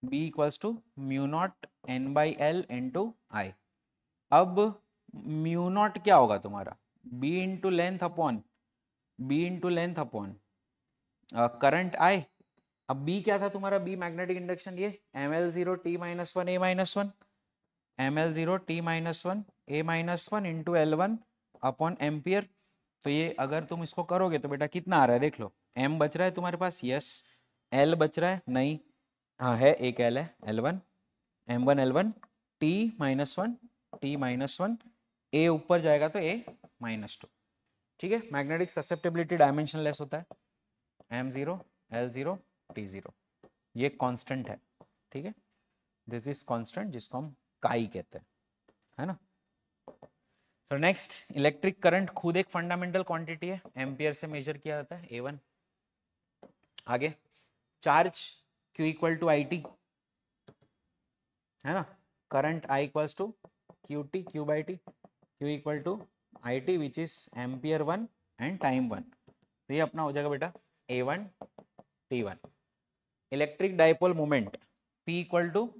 B equals to μ0 N/L into I। अब μ0 क्या होगा तुम्हारा? B into length upon, B into length upon current I। अब B क्या था तुम्हारा? B मैग्नेटिक इंडक्शन, ये ML0 T -1 A -1, ML0 T -1 A -1 into L1 upon ampere. तो ये अगर तुम इसको करोगे तो बेटा कितना आ रहा है देख लो, m बच रहा है तुम्हारे पास, यस, l बच रहा है नहीं, हाँ है, एक l है, L1 m1 L1 t -1 t -1 a ऊपर जाएगा तो a -2, ठीक है। मैग्नेटिक ससेप्टेबिलिटी डायमेंशनलेस होता है, m0 L0 t0, ये कांस्टेंट है, ठीक है। दिस इज कांस्टेंट जिसको हम काई कहते हैं, है ना। तो नेक्स्ट, इलेक्ट्रिक करंट खुद एक फंडामेंटल क्वांटिटी है, एम्पियर से मेजर किया जाता है, A1। आगे, charge Q equal to IT, है ना, current I equals to QT, Q by T, Q equal to IT is इज एम्पियर 1 एंड टाइम 1। तो ये अपना हो जाएगा बेटा A1 T1। Electric dipole moment P equal to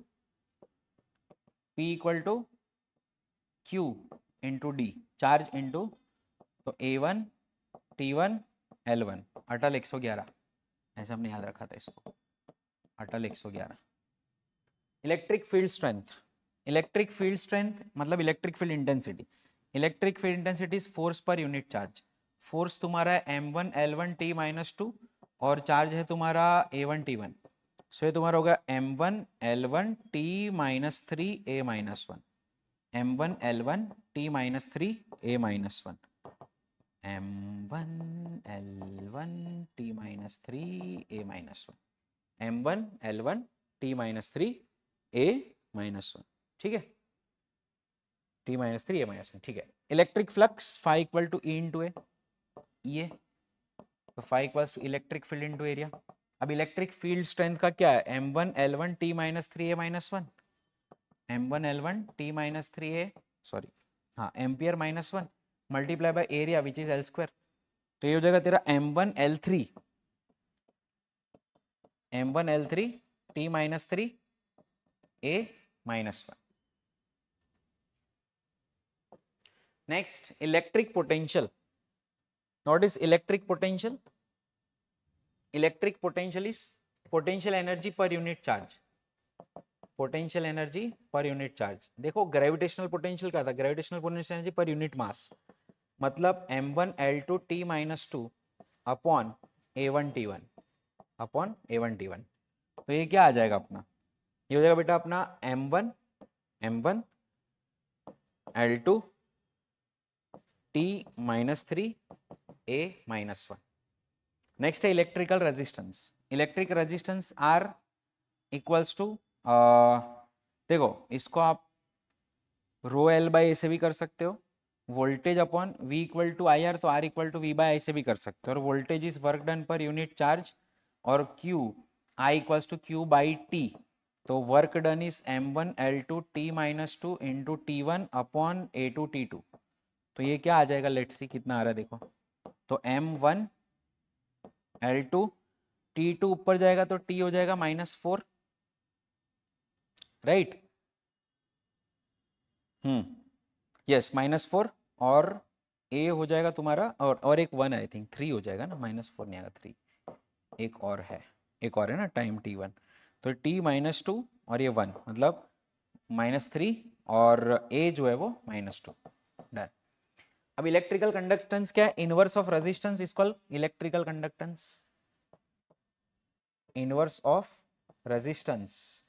Q into D, charge into, तो A1 T1 L1, अटल 111, ऐसा हमने याद रखा था इसको, अटल 111। इलेक्ट्रिक फील्ड स्ट्रेंथ मतलब electric field intensity, electric field intensity is force per unit charge. Force तुम्हारा है m1 L1 T -2 और चार्ज है तुम्हारा A1 T1, सो ये तुम्हारा होगा m1 L1 T -3 A -1, m1 L1 T -3 A -1, m1 L1 T -3 A -1, m1 L1 T -3 A -1, ठीक है, T -3 A -1, ठीक है। Electric flux phi equal to E into A, ये तो phi equals to electric field into area. अब इलेक्ट्रिक फील्ड स्ट्रेंथ का क्या है, m1 L1 T -3 A -1, m1 L1 T -3 A, sorry हाँ, ampere -1 multiply by area which is L², तो ये हो जाएगा तेरा m1 L3 T -3 A -1। Next, electric potential. What is electric potential? Electric potential is potential energy per unit charge, potential energy per unit charge। देखो ग्रेविटेशनल पोटेंशियल क्या था, gravitational potential energy per unit mass, मतलब m1 L2 T -2 upon A1 T1, तो ये क्या आ जाएगा अपना, ये हो जाएगा बेटा अपना m1 L2 T -3 A -1। Next है electrical resistance. Electric resistance R equals to, देखो इसको आप रो L बाई ए से भी कर सकते हो, voltage upon V equal to I R, तो R equal to V by I से भी कर सकते हो, और voltage is work done per unit charge, और Q I equals to Q by T, तो work done is m1 L2 T -2 into T1 upon A2 T2। तो ये क्या आ जाएगा, लेट्स सी कितना आ रहा है देखो, तो m1 L2 T2 ऊपर जाएगा तो T हो जाएगा -4, राइट, यस -4, और A हो जाएगा तुम्हारा, और एक 1 आई थिंक 3 हो जाएगा ना, -4 नहीं आएगा 3, एक और है ना टाइम T1, तो T -2 और ये 1 मतलब -3, और A जो है वो -2, डन। अब इलेक्ट्रिकल कंडक्टेंस क्या है, inverse of resistance is called electrical conductance, inverse of resistance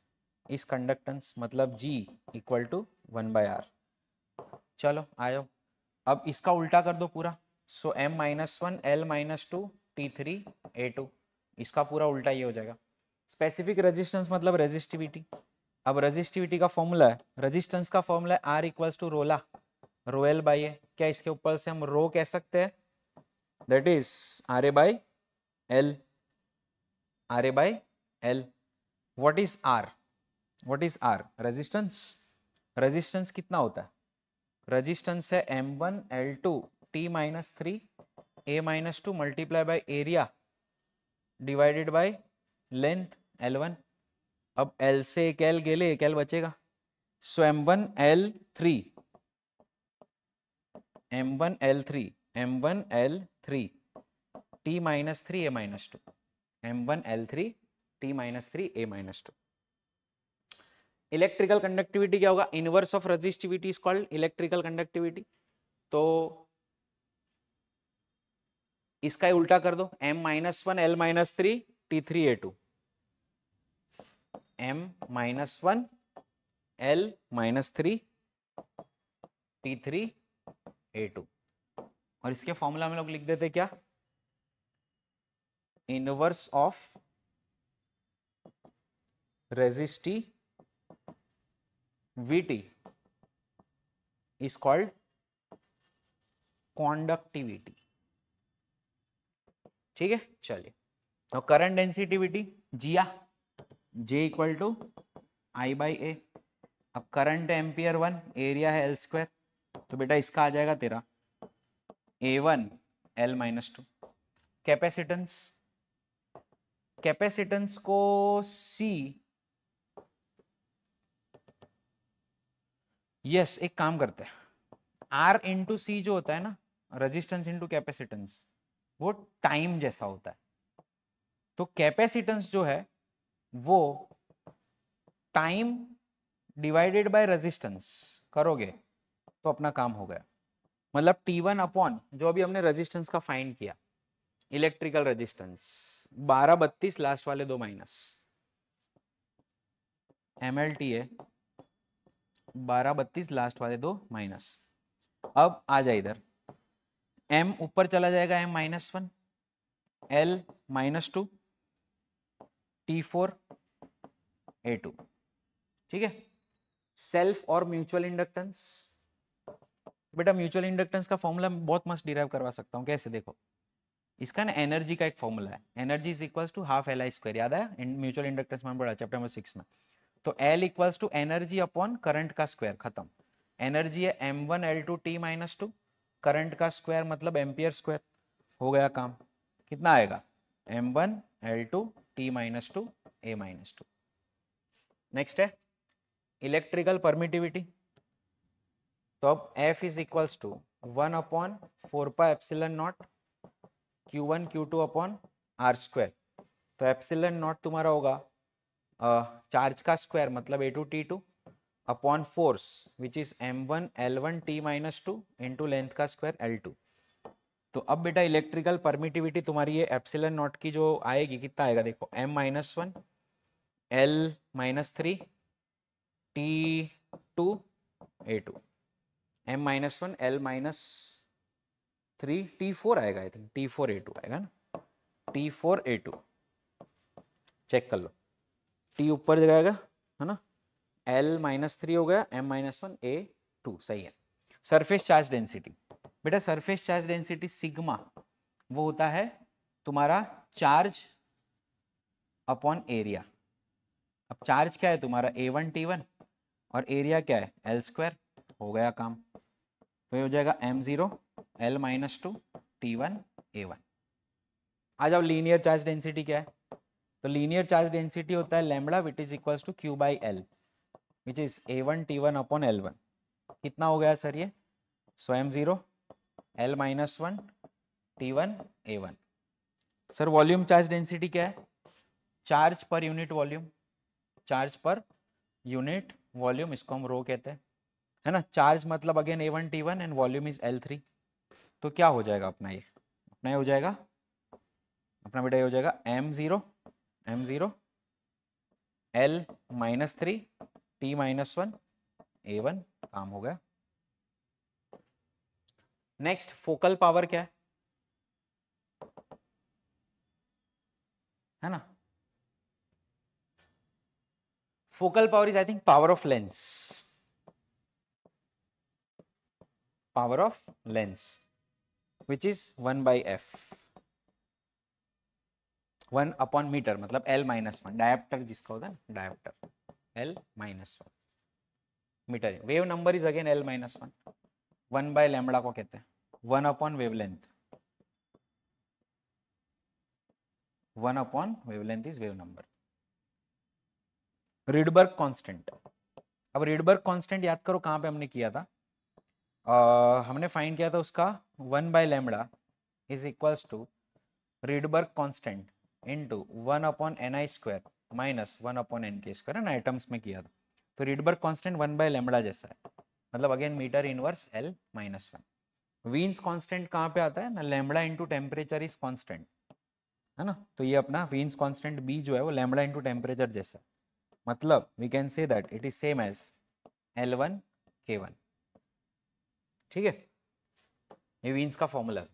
is conductance, मतलब G इक्वल टू 1/R। चलो आयो, अब इसका उल्टा कर दो पूरा, सो m -1 L -2 T3 A2, इसका पूरा उल्टा ये हो जाएगा। स्पेसिफिक रेजिस्टेंस मतलब रेजिस्टिविटी। अब रेजिस्टिविटी का फॉर्मूला है, रेजिस्टेंस का फॉर्मूला है R इक्वल्स टू रोला, रो L बाई ए, क्या इसके ऊपर से हम रो कह सकते हैं, that is RA by L, RA by L। What is R, resistance, resistance कितना होता है, रेजिस्टेंस है m1 L2 T -3 A -2 multiply by area divided by length L1। अब L से एक L गेले, एक L बचेगा, सो m1 L3 T -3 A -2, m1 L3 T -3 A -2। Electrical conductivity क्या होगा, inverse of resistivity is called electrical conductivity. तो इसका ही उल्टा कर दो, m-1 L-3 T3A2, m-1 L-3 T3A2, और इसके फॉर्मूला में लोग लिख देते क्या, inverse of resistivity is called conductivity. ठीक है, चलिए। तो करंट डेंसिटिविटी जिया, J इक्वल टू I/A। अब करंट है एम्पियर 1, एरिया है L², तो बेटा इसका आ जाएगा तेरा A1 L-2। कैपेसिटेंस, कैपेसिटेंस को C, यस एक काम करते हैं, R इंटू सी जो होता है ना, रेजिस्टेंस इंटू कैपेसिटेंस, वो टाइम जैसा होता है। तो कैपेसिटेंस जो है वो टाइम डिवाइडेड बाय रेजिस्टेंस करोगे तो अपना काम हो गया। मतलब T1 अपॉन जो अभी हमने रेजिस्टेंस का फाइंड किया, इलेक्ट्रिकल रेजिस्टेंस 1232 लास्ट वाले दो माइनस, MLTA 1232 लास्ट वाले दो माइनस। अब आ जाए इधर, M ऊपर चला जाएगा M-1 L-2 T4A2। ठीक है, सेल्फ और म्यूचुअल इंडक्टेंस, बेटा म्यूचुअल इंडक्टेंस का फॉर्मूला बहुत मस्त डिराइव करवा सकता हूँ। कैसे, देखो इसका ना एनर्जी का एक फॉर्मूला है, energy is equals to half Li², याद है म्यूचुअल इंडक्टेंस में पढ़ा चैप्टर नंबर 6 में। तो L equals to energy upon current का स्क्वायर, खत्म। एनर्जी है M1 L2 T-2, करंट का स्क्वायर मतलब एम्पियर स्क्वायर, हो गया काम। कितना आएगा, M1 L2 T-2 A-2। Next है इलेक्ट्रिकल परमिटिविटी, तो अब F is equals to 1/4πε0 Q1 Q2 upon R²। तो एप्सिलॉन नॉट तुम्हारा होगा चार्ज का स्क्वायर मतलब A2 T2 upon force which is M1 L1 T-2 into length का स्क्वायर L2। तो अब बेटा इलेक्ट्रिकल परमिटिविटी तुम्हारी ये एप्सिलॉन नॉट की जो आएगी, कितना आएगा देखो, M-1 L-3 T2 A2, M-1 L-3 T4 आएगा, आई थिंक T4A2 आएगा ना, T4A2 चेक कर लो, T ऊपर जाएगा है ना, L-3 हो गया, M-1 A2, सही है। सरफेस चार्ज डेंसिटी, बेटा सरफेस चार्ज डेंसिटी सिग्मा वो होता है तुम्हारा चार्ज अपॉन एरिया। अब चार्ज क्या है तुम्हारा A1 T1 और एरिया क्या है L², हो गया काम। तो ये हो जाएगा M0 L-2 T1 A1। आ जाओ लीनियर चार्ज डेंसिटी क्या है, तो लीनियर चार्ज डेंसिटी होता है lambda which is equals to Q/L which is A1 T1 upon L1। कितना हो गया सर ये, so M0 L-1 T1 A1। Sir volume charge density क्या है, charge per unit volume, charge per unit volume, इसको हम रो कहते हैं, है ना। चार्ज मतलब again A1 T1 and volume is L3। तो क्या हो जाएगा अपना ये, अपना ये हो जाएगा, अपना बेटा ये हो जाएगा M0 L-3 T-1 A1, काम हो गया। नेक्स्ट फोकल पावर क्या है ना, focal power is I think power of lens, power of lens which is 1/f, 1/मीटर मतलब L-1, डायप्टर जिसका होता है dioptre L-1 metre. Wave number is again L-1, 1/λ को कहते हैं 1/वेवलेंथ, 1/वेवलेंथ is wave number. Rydberg constant, अब रिडबर्ग कांस्टेंट याद करो कहां पे हमने किया था, हमने फाइंड किया था उसका 1/λ is equals to Rydberg constant into 1/ni² minus 1/nk² है ना, एटम्स में किया था। तो रिडबर्ग कांस्टेंट 1/λ जैसा है, मतलब again meter inverse L-1। Wien's constant कहाँ पे आता है ना, lambda into temperature is constant, है ना, तो ये अपना वीन्स कांस्टेंट बी जो है वो लैम्बडा इंटू टेम्परेचर जैसा, मतलब we can say that it is same as L1 K1, ठीक है, ये वीन्स का फॉर्मूला है।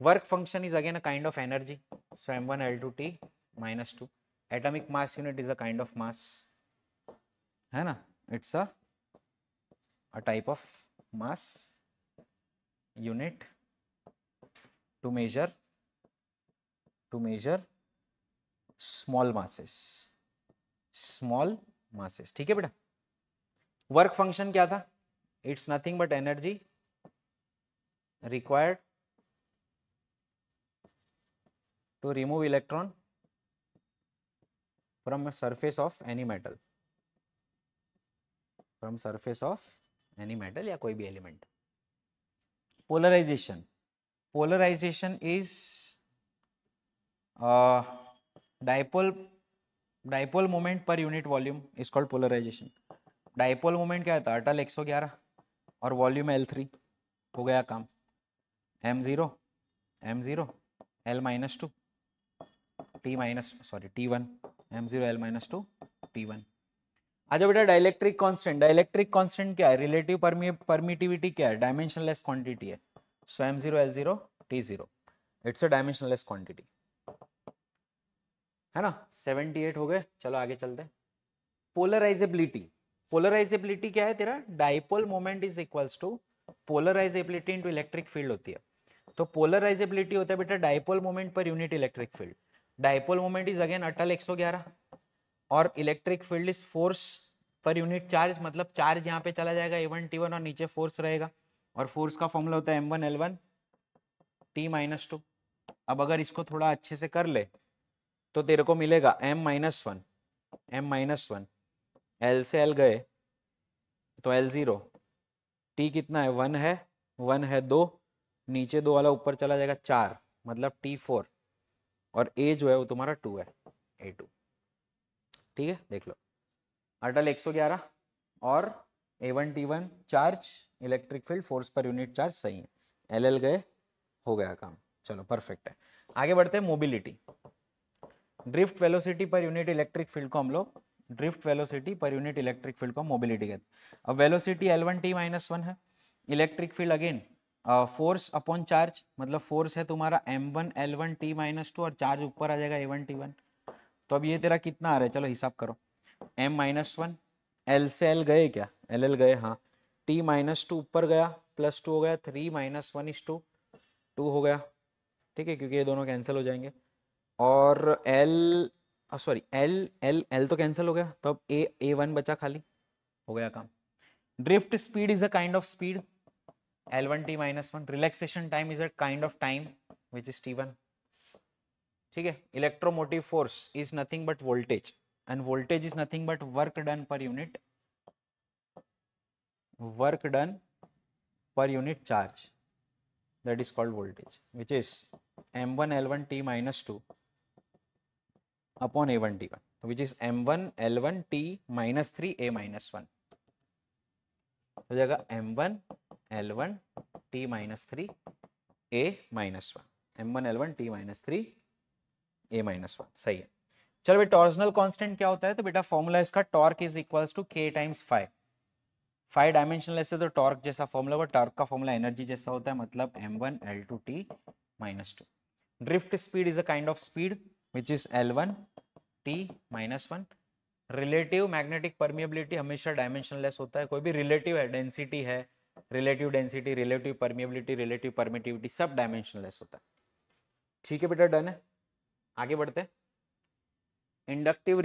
Work function is again a kind of energy, so m1 L2T minus 2, atomic mass unit is a kind of mass, है ना, it's a type of mass unit to measure small masses, ठीक है बेटा। वर्क फंक्शन क्या था, it's nothing but energy required to remove electron from surface of any metal, from surface of any metal या कोई भी element. Polarisation is dipole moment per unit volume is called polarisation. Dipole moment क्या था, अटल 111 और वॉल्यूम L3, हो गया काम, m0 L-2 T1 m0 L-2 T1। अच्छा बेटा डाइलेक्ट्रिक कांस्टेंट क्या है, रिलेटिव परमिटिविटी क्या है, डायमेंशनलेस क्वांटिटी है, सो m0 L0 T0, it's a dimensionless quantity, है ना। 78 हो गए, चलो आगे चलते हैं। पोलराइजेबिलिटी क्या है तेरा, dipole moment is equals to polarizability into electric field होती है, तो पोलराइजेबिलिटी होता है बेटा dipole moment per unit electric field. Dipole moment is again अटल 111 और electric field is force per unit charge, मतलब चार्ज यहाँ पे चला जाएगा A1 T1 और नीचे फोर्स रहेगा, और फोर्स का फॉर्मूला होता है m1 L1 T-2। अब अगर इसको थोड़ा अच्छे से कर ले तो तेरे को मिलेगा m-1 L से L गए तो L0, T कितना है 1 है 2, नीचे 2 वाला ऊपर चला जाएगा 4, मतलब T4, और A जो है वो तुम्हारा 2 है, A2, ठीक है। देख लो अटल 111 और A1 T1 charge, electric field, force per unit charge, सही है, LL गए, हो गया काम, चलो परफेक्ट है। आगे बढ़ते हैं, मोबिलिटी। ड्रिफ्ट वेलोसिटी पर यूनिट इलेक्ट्रिक फील्ड को हम लोग मोबिलिटी कहते हैं। अब वेलोसिटी L1 T-1 है, electric field again force upon charge, मतलब फोर्स है तुम्हारा m1 L1 T-2 और चार्ज ऊपर आ जाएगा A1 T1। तो अब ये तेरा कितना आ रहा है, चलो हिसाब करो, m-1 L से L गए क्या, LL गए, हाँ, T-2 ऊपर गया, +2 हो गया, 3 - 1 = 2 हो गया, ठीक है, क्योंकि ये दोनों कैंसिल हो जाएंगे, और L तो कैंसिल हो गया, तो अब A1 बचा खाली, हो गया काम। Drift speed is a kind of speed, L1 T-1, relaxation time is a kind of time which is T1, ठीक है। Electromotive force is nothing but voltage, end voltage is nothing but work done per unit charge, that is called voltage, which is m1 L1 T-2 upon A1 T1, which is m1 L1 T-3 A-1, हो जाएगा m1 L1 T-3 A-1, m1 L1 T-3 A-1, सही है। चलो बेटा टॉर्सनल कांस्टेंट क्या होता है, तो बेटा फॉर्मूला इसका torque is equals to k times phi, 5 dimensionless है तो टॉर्क जैसा फॉर्मूला होगा, टॉर्क का फॉर्मूला एनर्जी जैसा होता है, मतलब m1 L2 T-2। Drift speed is a kind of speed which is L1 T-1। Relative magnetic permeability हमेशा डायमेंशनलेस होता है, कोई भी रिलेटिव है, डेंसिटी है, relative density, relative permeability, relative permittivity, सब डायमेंशनलेस होता है, ठीक है बेटा, डन है। आगे बढ़ते हैं। इंडक्टिव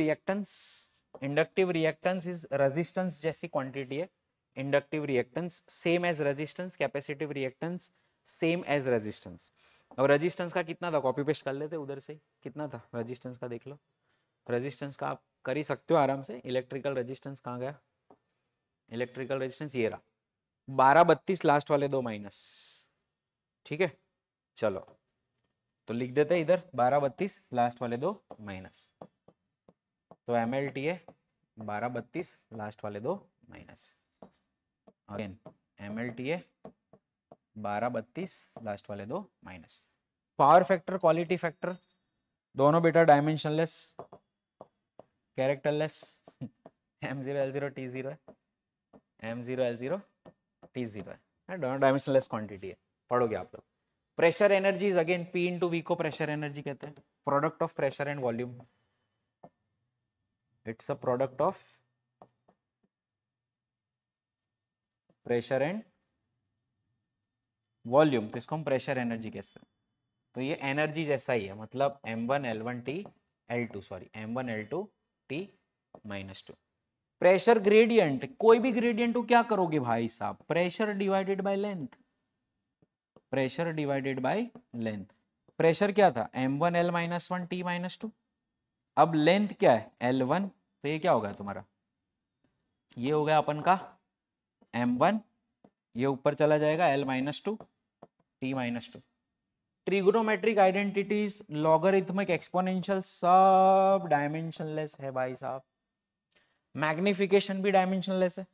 रिएक्टेंस इज रेजिस्टेंस जैसी क्वांटिटी है, inductive reactance same as resistance, capacitive reactance same as resistance. अब रेजिस्टेंस का कितना था, कॉपी पेस्ट कर लेते उधर से, कितना था रेजिस्टेंस का, देख लो, रेजिस्टेंस का आप कर ही सकते हो आराम से, इलेक्ट्रिकल रेजिस्टेंस कहाँ गया, इलेक्ट्रिकल रेजिस्टेंस ये रहा, 1232 लास्ट वाले दो माइनस, ठीक है, चलो तो लिख देते हैं इधर 1232 लास्ट वाले दो माइनस, तो MLTA 1232 लास्ट वाले दो माइनस, अगेन MLTA 12 32 लास्ट वाले दो minus. Power factor quality factor दोनों बेटा dimensionless characterless m0 l0 t0 है, m0 l0 t0 है, दोनों डायमेंशनलेस क्वांटिटी है, पढ़ोगे आप लोग। Pressure energy is again P into V को प्रेशर एनर्जी कहते हैं, product of pressure and volume, it's a product of pressure and volume, तो इसको हम प्रेशर एनर्जी कहते हैं। तो ये एनर्जी जैसा ही है, मतलब m1 l1 t l2 sorry m1 l2 t -2। Pressure gradient, कोई भी ग्रेडियंट को क्या करोगे भाई साहब, pressure divided by length, pressure divided by length. Pressure क्या था m1 l -1 t -2, अब लेंथ क्या है l1, तो ये क्या होगा तुम्हारा, ये हो गया अपन का m1, ये ऊपर चला जाएगा l -2 t -2। Trigonometric identities, logarithmic, exponential सब डायमेंशनलेस है भाई साहब। मैग्निफिकेशन भी डायमेंशनलेस है,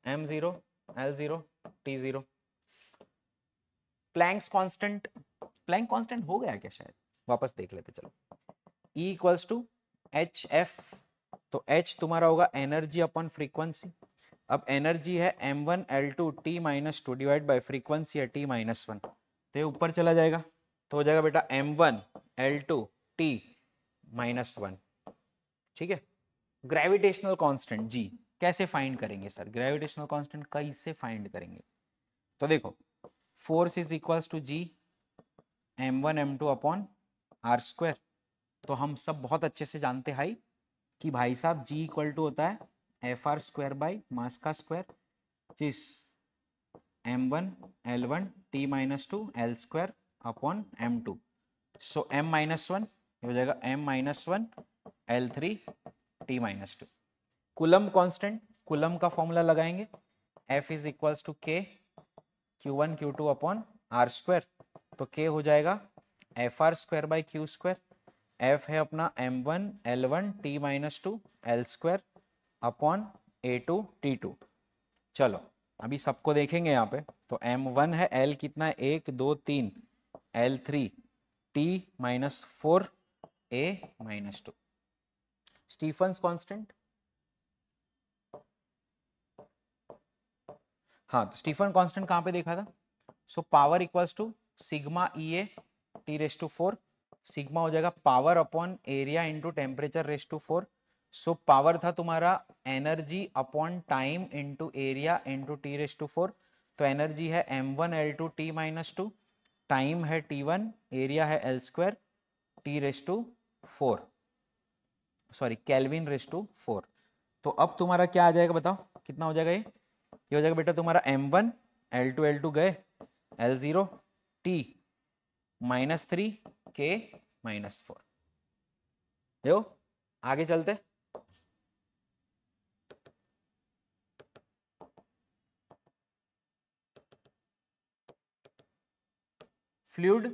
m0 l0 t0। Planck's constant, Planck constant हो गया क्या शायद, वापस देख लेते चलो। E equals to H F, तो H तुम्हारा होगा एनर्जी अपॉन फ्रीक्वेंसी। अब एनर्जी है m1 l2 t -2 divide by frequency है t -1, तो ये ऊपर चला जाएगा, तो हो जाएगा बेटा m1 l2 t -1। ठीक है। ग्रेविटेशनल कांस्टेंट G कैसे फाइंड करेंगे सर, ग्रेविटेशनल कांस्टेंट कैसे फाइंड करेंगे, तो देखो force is equals to G m1 m2 upon r square, तो हम सब बहुत अच्छे से जानते हैं कि भाई साहब G इक्वल टू होता है FR स्क्वायर बाई मास का स्क्वायर, जिस m1 l1 t -2 l square upon m2, so m -1 हो जाएगा m -1 l3 t -2। Coulomb constant, Coulomb का फॉर्मूला लगाएंगे, F is equals to K Q1 Q2 upon R square, तो K हो जाएगा FR square by Q square, F है अपना m1 l1 t -2 l square upon a2 t2। चलो अभी सबको देखेंगे यहाँ पे, तो m1 है l कितना है 1 2 3 l3 t -4 a -2। Stephen's constant, हाँ तो स्टीफन कांस्टेंट कहाँ पे देखा था, सो power equals to sigma EA t⁴, sigma हो जाएगा power upon area into temperature ⁴, so power था तुम्हारा energy upon time into area into t⁴, तो एनर्जी है m1 l2 t -2, टाइम है t1, एरिया है l square t⁴, sorry kelvin ⁴। तो अब तुम्हारा क्या आ जाएगा बताओ, कितना हो जाएगा, ये हो जाएगा बेटा तुम्हारा m1 l2 गए l0 t -3 k -4। देखो आगे चलते, फ्लूइड,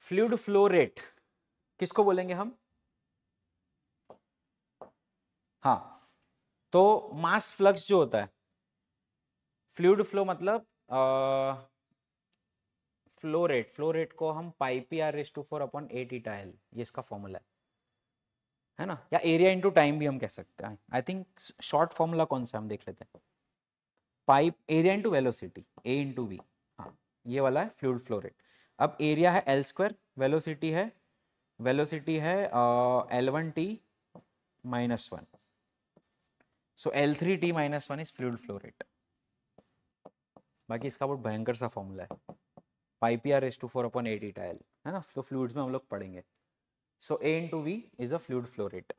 फ्लूइड फ्लो रेट किसको बोलेंगे हम, हाँ तो मास फ्लक्स जो होता है, फ्लूइड फ्लो मतलब फ्लो रेट, फ्लो रेट को हम πpr⁴ upon a theta l, ये इसका फॉर्मूला है ना, या एरिया इंटू टाइम भी हम कह सकते हैं। आई थिंक शॉर्ट फॉर्मूला कौन सा हम देख लेते हैं, pipe area into velocity a into V, हाँ ये वाला है फ्लूइड फ्लो रेट। अब एरिया है l स्क्वायर, वेलोसिटी है l1 t -1, so l3 t -1 is fluid flow rate. बाकी इसका बहुत भयंकर सा फॉर्मूला है, πpr⁴ upon a theta l, है ना, तो फ्लूइड्स में हम लोग पढ़ेंगे। So a into v is a fluid flow rate.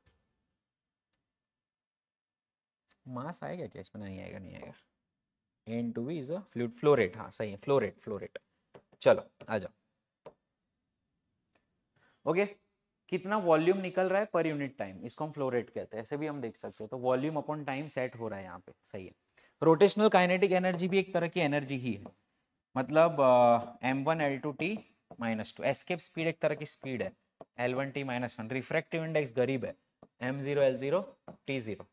Mass आएगा क्या इसमें, नहीं आएगा, नहीं आएगा, a into v is a fluid flow rate, हाँ सही है, फ्लो रेट, फ्लो रेट। चलो आ जाओ, ओके कितना वॉल्यूम निकल रहा है पर यूनिट टाइम, इसको हम फ्लो रेट कहते हैं, ऐसे भी हम देख सकते हैं, तो वॉल्यूम अपॉन टाइम सेट हो रहा है यहाँ पे, सही है। रोटेशनल काइनेटिक एनर्जी भी एक तरह की एनर्जी ही है, मतलब m1 l2 t -2, escape speed एक तरह की स्पीड है l1 t -1, रिफ्रैक्टिव इंडेक्स गरीब है m0 l0 t0।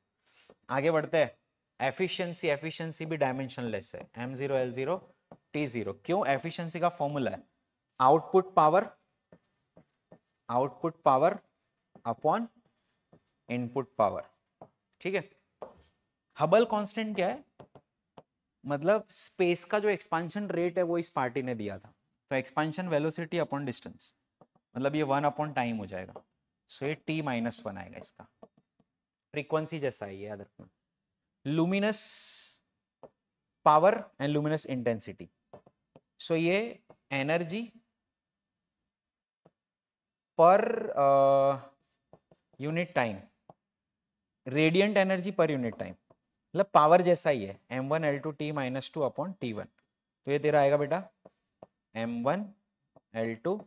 आगे बढ़ते हैं, एफिशिएंसी, एफिशिएंसी भी डायमेंशनलेस है, m0 l0 t0। क्यों? एफिशिएंसी का फॉर्मूला है output power upon input power, ठीक है। हबल कांस्टेंट क्या है? मतलब स्पेस का जो एक्सपांशन रेट है वो इस पार्टी ने दिया था, तो एक्सपांशन वेलोसिटी अपॉन डिस्टेंस, मतलब ये 1 अपॉन टाइम हो जाएगा, सो ये t-1 आएगा। इसका फ्रीक्वेंसी जैसा है ये, याद रखना। Luminous power and luminous intensity, so ये energy per unit time, radiant energy per unit time, मतलब पावर जैसा ही है, m1 l2 t-2 upon t1। तो ये तेरा आएगा बेटा m1 l2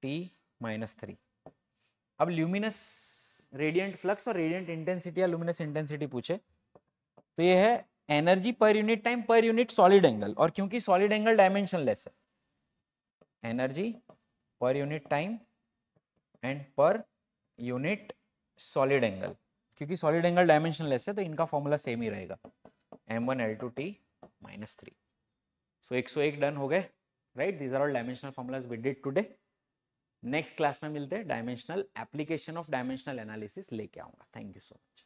t-3। अब ल्यूमिनस रेडियंट फ्लक्स और रेडियंट इंटेंसिटी या लुमिनस इंटेंसिटी पूछे तो ये है energy per unit time per unit solid angle, और क्योंकि सॉलिड एंगल डायमेंशनलेस है, energy per unit time and per unit solid angle, क्योंकि सॉलिड एंगल डायमेंशनलेस है तो इनका फॉर्मूला सेम ही रहेगा, m1 l2 t-3। सो 101 डन हो गए, right. These are all dimensional formulas we did today. Next class में मिलते हैं, dimensional application of dimensional analysis लेके आऊंगा। Thank you so much.